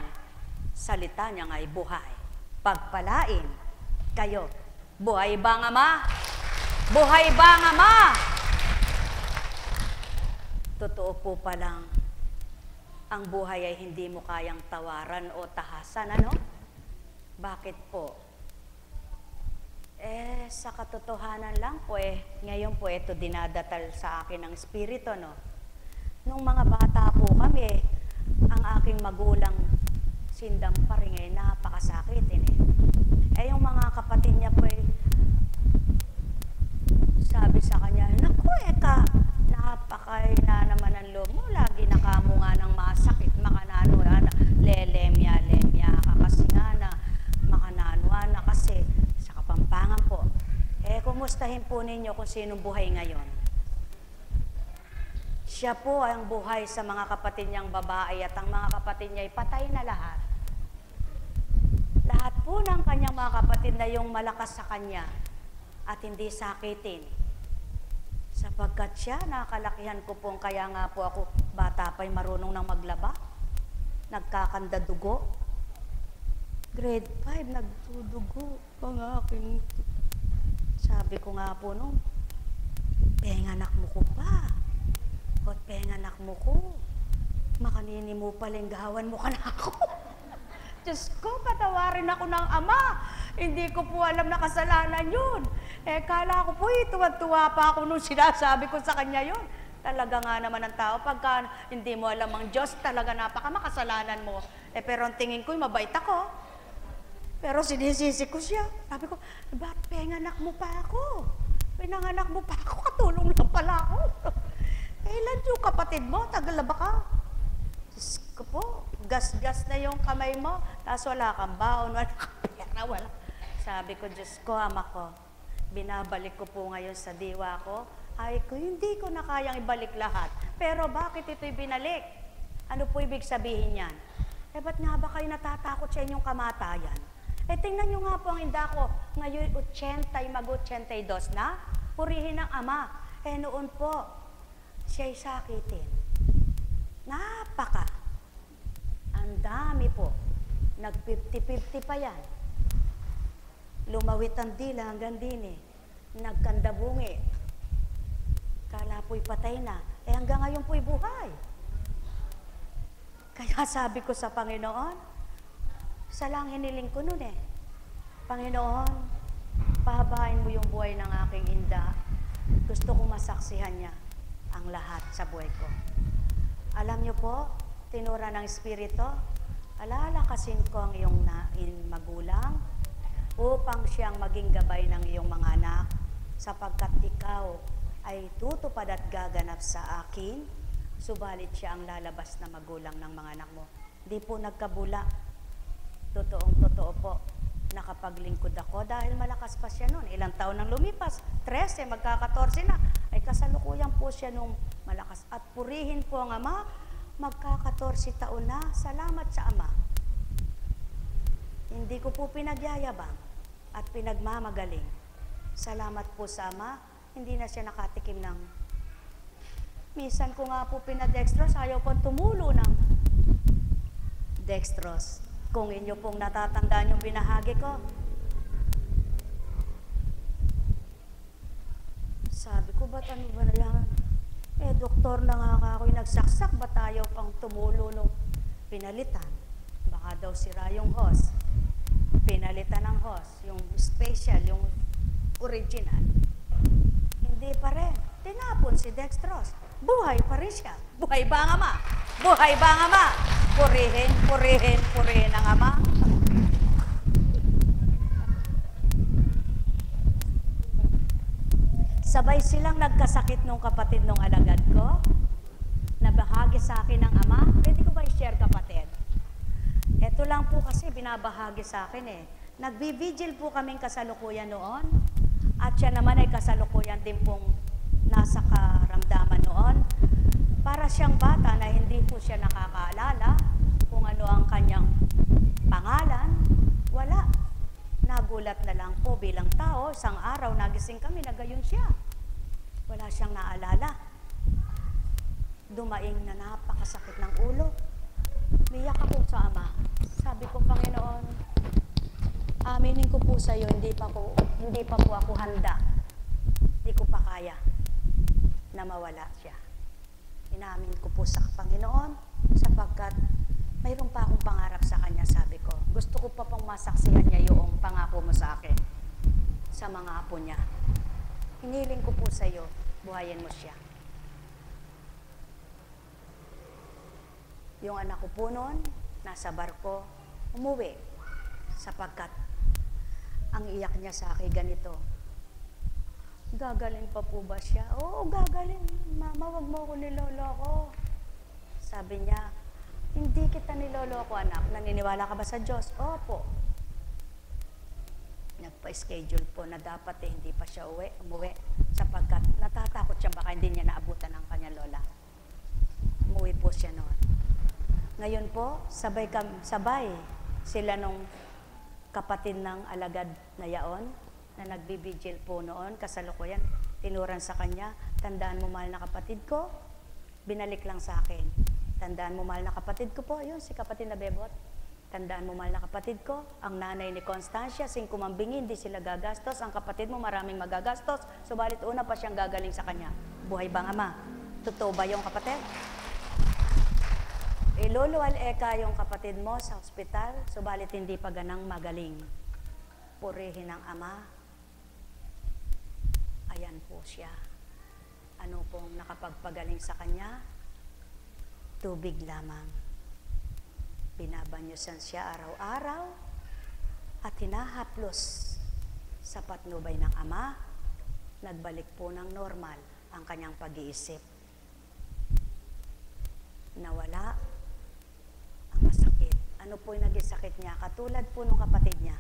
[SPEAKER 1] salita niyang ay buhay. Pagpalain kayo. Buhay ba ang Ama? Buhay ba ang Ama? Totoo po palang ang buhay ay hindi mo kayang tawaran o tahasan, ano? Bakit po? Sa katotohanan lang po ngayon po ito dinadatal sa akin ng Espiritu, no? Nung mga bata po kami, ang aking magulang sindang pa rin napakasakitin yung mga kapatid niya po sabi sa kanya, naku Eka, napakay na naman ang loob mo, lagi nakamo nga ng masakit, makanano na, lemya ka kasi nga na, makanano na kasi, sa Kapampangan po. Kumustahin po ninyo kung sinong buhay ngayon. Siya po ang buhay sa mga kapatid niyang babae at ang mga kapatid niya ay patay na lahat. Lahat po ng kanyang mga kapatid na yung malakas sa kanya at hindi sakitin. Sapagkat siya, nakalakihan ko pong kaya nga po ako bata pa'y marunong nang maglaba. Nagkakanda dugo. Grade 5, nagdudugo ang aking. Sabi ko nga po nung, penganak mo ko pa. Ba't penganak mo ko? Makanini mo palinggawan mo ka na ako. Diyos ko, patawarin ako ng Ama. Hindi ko po alam na kasalanan yun. Kala ko po, tuwa-tuwa pa ako nung sinasabi ko sa kanya yun. Talaga nga naman ang tao, pagka hindi mo alam ang Diyos, talaga napakamakasalanan mo. Pero ang tingin ko, mabait ako. Pero sinisisi ko siya. Sabi ko, ba't penganak mo pa ako? Pinanganak mo pa ako, katulong lang pala ako. Kailan yung kapatid mo? Tagalaba ka? Diyos ko po, gas-gas na yung kamay mo, tapos wala kang baon, wala kang pera, wala. Sabi ko, Diyos ko, Ama ko, binabalik ko po ngayon sa diwa ko, ay ko, hindi ko na kayang ibalik lahat. Pero bakit ito'y binalik? Ano po ibig sabihin yan? Ba't nga ba kayo natatakot sa inyong kamatayan? Tingnan nyo nga po ang inda ko, ngayon 80, mag-82 na, purihin ng Ama. Noon po, siya'y sakitin. Napaka. Ang dami po. Nag-50-50 pa yan. Lumawit ang dila hanggang din Nagkandabungi. Kala po'y patay na. Hanggang ngayon po'y buhay. Kaya sabi ko sa Panginoon, sa lang hiniling ko nun Panginoon, pahabain mo yung buhay ng aking inda. Gusto kong masaksihan niya ang lahat sa buhay ko. Alam niyo po, tinura ng Espiritu, alalakasin ko ang iyong magulang upang siyang maging gabay ng iyong mga anak, sapagkat ikaw ay tutupad at gaganap sa akin, subalit siya ang lalabas na magulang ng mga anak mo. Di po nagkabula. Totoong-totoo po. Nakapaglingkod ako dahil malakas pa siya noon. Ilang taon nang lumipas? 13, magka-14 na. Ay kasalukuyan po siya nung malakas. At purihin po ang Ama, magka-14 taon na. Salamat sa Ama. Hindi ko po pinagyayabang at pinagmamagaling. Salamat po sa Ama, hindi na siya nakatikim ng... Minsan ko nga po pinadextrose, ayaw pong tumulo ng dextrose. Kung inyo pong natatandaan yung binahagi ko, sabi ko, ba't ano ba na yan? Doktor na nga ako'y nagsaksak, ba't ayaw pang tumulo nung pinalitan? Baka daw sira yung hose. Pinalitan ng hose, yung special, yung original. Hindi pa rin. Tinapon si dextrose. Buhay pa rin siya. Buhay ba ang Ama? Buhay ba ang Ama? Purihin, purihin, purihin ang Ama. Sabay silang nagkasakit nung kapatid nung alagad ko. Nabahagi sa akin ng Ama. Pwede ko ba i-share, kapatid? Ito lang po kasi binabahagi sa akin eh. Nagbibigil po kaming kasalukuyan noon. At siya naman ay kasalukuyan din pong nasa karamdaman noon. Para siyang bata na hindi po siya nakakaalala kung ano ang kanyang pangalan. Wala. Nagulat na lang po bilang tao. Isang araw nagising kami na gayon siya. Wala siyang naalala. Dumaing na napakasakit ng ulo. Miyak ako sa Ama. Sabi ko, Panginoon, aminin ko po sa iyo, hindi pa po ako handa. Hindi ko pa kaya na mawala siya. Inamin ko po sa Panginoon sapagkat mayroon pa akong pangarap sa Kanya, sabi ko. Gusto ko pa pang masaksihan niya yung pangako mo sa akin, sa mga apo niya. Hiniling ko po sa iyo, buhayin mo siya. Yung anak ko po noon, nasa barko, umuwi. Sapagkat ang iyak niya sa akin ganito, gagaling pa po ba siya? Oo, gagaling. Mama, wag mo ako niloloko. Sabi niya, hindi kita niloloko, anak. Naniniwala ka ba sa Diyos? Opo. Nagpa-schedule po na dapat hindi pa siya umuwi. Sapagkat natatakot siya, baka hindi niya naabutan ng kanya lola. Umuwi po siya noon. Ngayon po, sabay sila nung kapatid ng alagad na yaon, na nagbibigil po noon, kasalukuyan, tinuran sa kanya, tandaan mo, mahal na kapatid ko, binalik lang sa akin. Tandaan mo, mahal na kapatid ko po, yun, si kapatid na Bebot. Tandaan mo, mahal na kapatid ko, ang nanay ni Constancia, 5 mambingi, hindi sila gagastos, ang kapatid mo maraming magagastos, subalit una pa siyang gagaling sa kanya. Buhay bang Ama? Totoo ba yung kapatid? Iluluwal eka yung kapatid mo sa ospital, subalit hindi pa ganang magaling. Purihin ang Ama. Ayan po siya. Ano pong nakapagpagaling sa kanya? Tubig lamang. Binabanyusan siya araw-araw at hinahaplos sa patnubay ng Ama. Nagbalik po ng normal ang kanyang pag-iisip. Nawala ang masakit. Ano po yung naging sakit niya? Katulad po nung kapatid niya.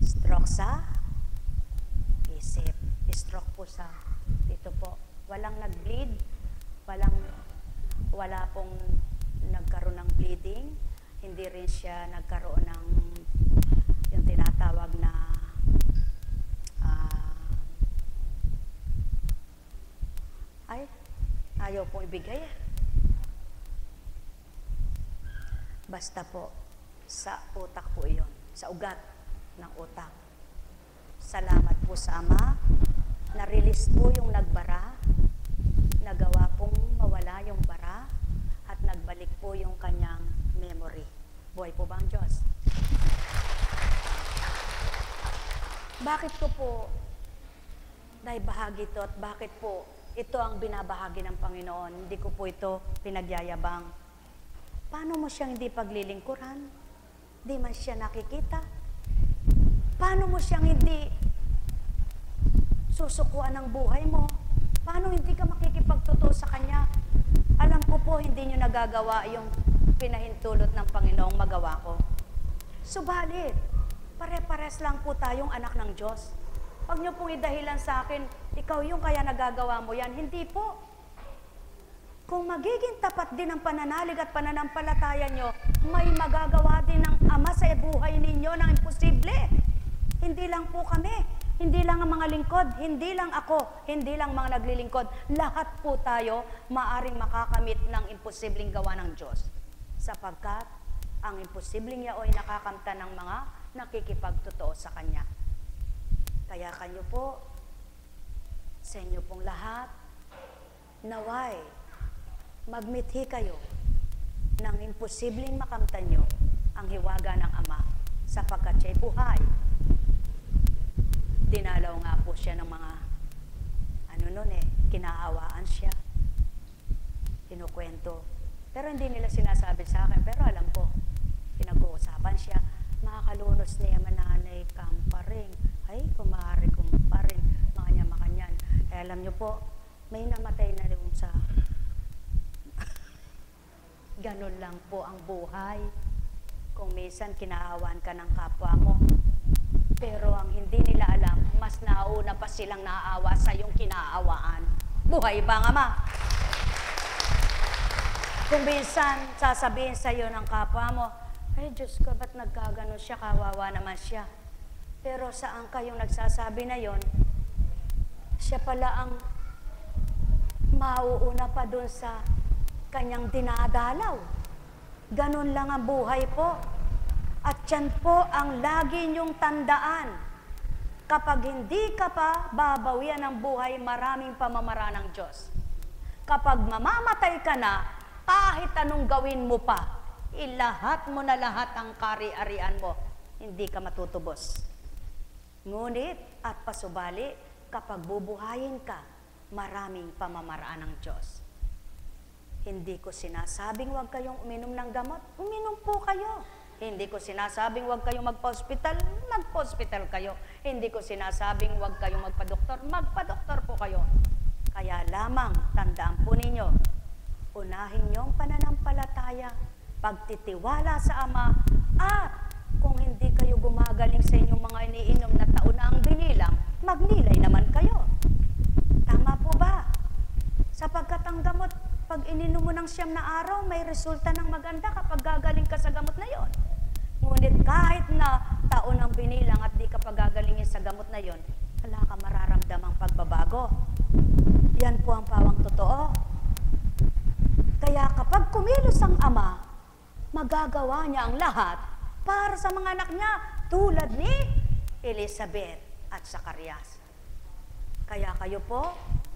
[SPEAKER 1] Stroke sa isip. Stroke po sa dito po. Walang nag-bleed. Wala pong nagkaroon ng bleeding. Hindi rin siya nagkaroon ng yung tinatawag na ayaw pong ibigay. Basta po, sa utak po iyon. Sa ugat ng utak. Salamat po sa Ama. Na-release po yung nagbara. Nagawa pong mawala yung bara. At nagbalik po yung kanyang memory. Buhay po ba ang Diyos? Bakit ko po dahil bahagi ito at bakit po Ito ang binabahagi ng Panginoon. Hindi ko po ito pinagyayabang. Paano mo siyang hindi paglilingkuran? Di man siya nakikita. Paano mo siyang hindi susukuan ng buhay mo? Paano hindi ka makikipagtotoo sa Kanya? Alam ko po, hindi nyo nagagawa yung pinahintulot ng Panginoong magawa ko. Subalit, pare-pares lang po tayong anak ng Diyos. Huwag nyo pong idahilan sa akin, ikaw yung kaya nagagawa mo yan. Hindi po. Kung magiging tapat din ang pananalig at pananampalataya nyo, may magagawa din ng Ama sa buhay ninyo ng imposible. Hindi lang po kami, hindi lang ang mga lingkod, hindi lang ako, hindi lang mga naglilingkod. Lahat po tayo maaring makakamit ng imposibleng gawa ng Diyos. Sapagkat ang imposibleng yaoy nakakamtan ng mga nakikipagtotoo sa Kanya. Kaya kanyo po, sa inyo pong lahat, naway, magmithi kayo ng imposibleng makamtan nyo ang hiwaga ng Ama sapagkat siya'y buhay. Dinalaw nga po siya ng mga, kinaawaan siya. Kinukwento. Pero hindi nila sinasabi sa akin, pero alam ko, pinag-uusapan siya, makakalunos niya mananay kamparing, ay kumari kumparin, makanyan. Alam niyo po, may namatay na rin sa ganun lang po ang buhay. Kung minsan kinaawaan ka ng kapwa mo, pero ang hindi nila alam, mas nauna pa silang naaawa sa iyong kinaawaan. Buhay ba, Ama? Kung minsan sasabihin sa iyo ng kapwa mo, ay Diyos ko, ba't nagkaganon siya? Kawawa naman siya. Pero saan kayong nagsasabi na yon? Siya pala ang mauuna pa dun sa kanyang dinadalaw. Ganon lang ang buhay po. At yan po ang lagi niyong tandaan. Kapag hindi ka pa babawian ng buhay, maraming pamamaraan ng Diyos. Kapag mamamatay ka na, kahit anong gawin mo pa, ilahat mo na lahat ang kari-arian mo, hindi ka matutubos. Ngunit at pasubali, kapag bubuhayin ka, maraming pamamaraan ng Diyos. Hindi ko sinasabing huwag kayong uminom ng gamot, uminom po kayo. Hindi ko sinasabing huwag kayong magpa-hospital, magpa-hospital kayo. Hindi ko sinasabing huwag kayong magpa-doktor, magpa-doktor po kayo. Kaya lamang, tandaan po ninyo, unahin niyong pananampalataya, pagtitiwala sa Ama, at kung hindi kayo gumagaling sa inyong mga iniinom na taon na ang binilang, magnilay naman kayo. Tama po ba? Sapagkat ang gamot, pag ininom mo ng 9 na araw, may resulta ng maganda kapag gagaling ka sa gamot na yon. Ngunit kahit na taon ang binilang at di ka pagagalingin sa gamot na yon, wala ka mararamdamang pagbabago. Yan po ang pawang totoo. Kaya kapag kumilos ang Ama, magagawa niya ang lahat para sa mga anak niya tulad ni Elizabeth at Zacarias. Kaya kayo po,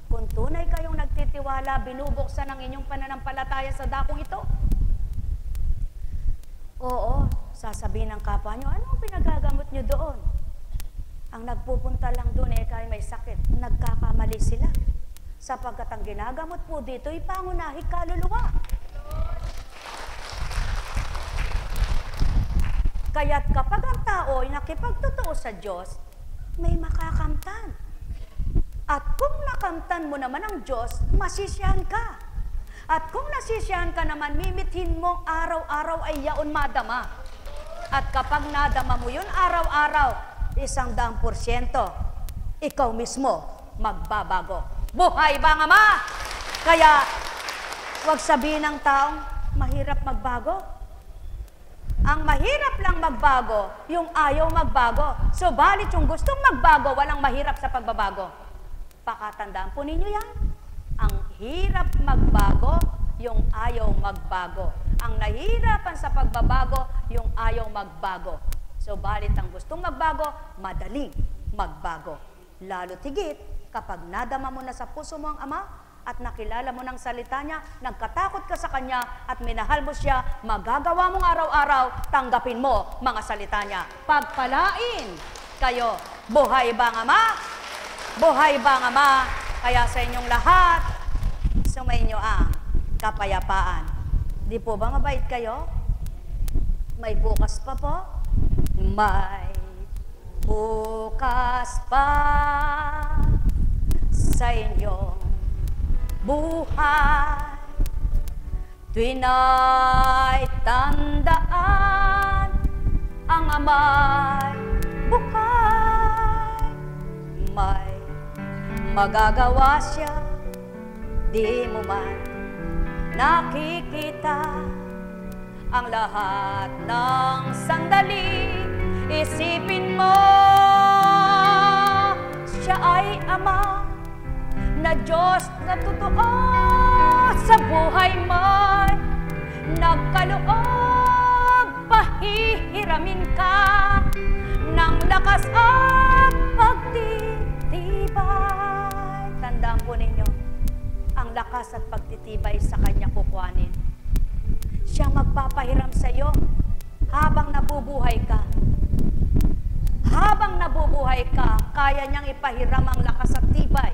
[SPEAKER 1] kung tunay kayong nagtitiwala, binubuksan ang inyong pananampalataya sa dakong ito. Oo, sasabihin ng kapwa nyo, ano ang pinagagamot nyo doon? Ang nagpupunta lang doon kaya may sakit, nagkakamali sila. Sapagkat ang ginagamot po dito ay pangunahing kaluluwa. Kaya't kapag ang tao ay nakipagtotoo sa Diyos, may makakamtan. At kung nakamtan mo naman ang Diyos, masisiyahan ka. At kung nasisiyahan ka naman, mimithin mo araw-araw ay yaon madama. At kapag nadama mo yun araw-araw, 100%, ikaw mismo magbabago. Buhay ba, Ama? Kaya, huwag sabihin ng taong mahirap magbago. Ang mahirap lang magbago, yung ayaw magbago. Subalit yung gustong magbago, walang mahirap sa pagbabago. Pakatandaan po ninyo yan. Ang hirap magbago, yung ayaw magbago. Ang nahihirapan sa pagbabago, yung ayaw magbago. Subalit ang gustong magbago, madaling magbago. Lalo tigit, kapag nadama mo na sa puso mo ang Ama, at nakilala mo ng salita niya, nagkatakot ka sa Kanya, at minahal mo siya, magagawa mong araw-araw, tanggapin mo mga salita niya. Pagpalain kayo. Buhay ba ang Ama? Buhay ba ang Ama? Kaya sa inyong lahat, sumainyo ang kapayapaan. Di po ba mabait kayo? May bukas pa po? May bukas pa sa inyong buhay. Tuwina'y tandaan ang ama'y buhay. May magagawa siya, di mo man nakikita. Ang lahat ng sandali, isipin mo, siya ay Ama na Diyos na totoo sa buhay mo'y nagkaloob, pahihiramin ka ng lakas at pagtitibay. Tandaan po ninyo, ang lakas at pagtitibay sa Kanya kukuhanin. Siya magpapahiram sa iyo habang nabubuhay ka. Habang nabubuhay ka, kaya niyang ipahiram ang lakas at tibay.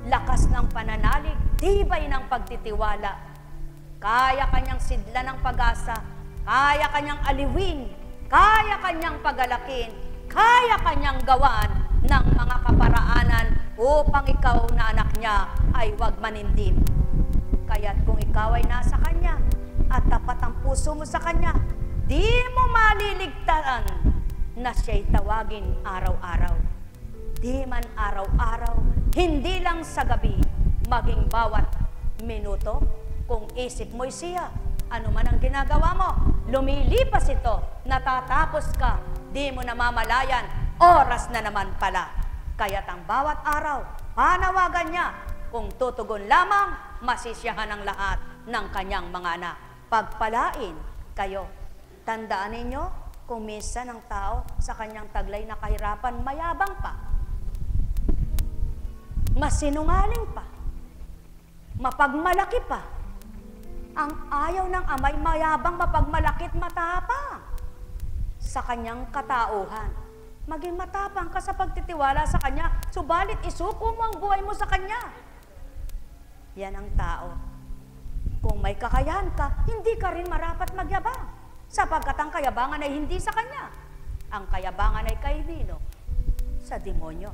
[SPEAKER 1] Lakas ng pananalig, tibay ng pagtitiwala. Kaya kanyang sidla ng pag-asa, kaya kanyang aliwin, kaya kanyang pagalakin, kaya kanyang gawan ng mga kaparaanan upang ikaw na anak niya ay huwag manindim. Kaya't kung ikaw ay nasa Kanya at tapat ang puso mo sa Kanya, di mo maliligtaan na siya'y tawagin araw-araw. Di man araw-araw, hindi lang sa gabi, maging bawat minuto, kung isip mo'y siya, ano man ang ginagawa mo, lumilipas ito, natatapos ka, di mo namamalayan, oras na naman pala. Kaya't ang bawat araw, panawagan niya, kung tutugon lamang, masisiyahan ang lahat ng kanyang mga anak. Pagpalain kayo. Tandaan ninyo, kung minsan ang tao sa kanyang taglay na kahirapan, mayabang pa, masinungaling pa, mapagmalaki pa. Ang ayaw ng Ama'y mayabang, mapagmalakit, matapang sa kanyang katauhan. Maging matapang ka sa pagtitiwala sa Kanya, subalit isuko mo ang buhay mo sa Kanya. Yan ang tao. Kung may kakayahan ka, hindi ka rin marapat magyabang, sapagkat ang kayabangan ay hindi sa Kanya. Ang kayabangan ay kay Dino, sa demonyo.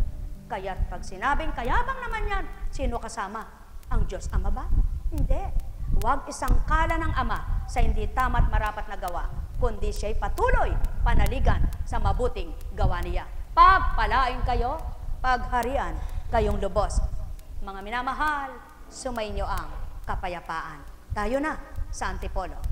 [SPEAKER 1] Kaya't pag sinabing kayabang naman yan, sino kasama? Ang Diyos Ama ba? Hindi. Huwag isang kala ng Ama sa hindi tama't marapat na gawa, kundi siya'y patuloy panaligan sa mabuting gawa niya. Pagpalain kayo, pagharian kayong lubos. Mga minamahal, sumainyo ang kapayapaan. Tayo na sa Antipolo.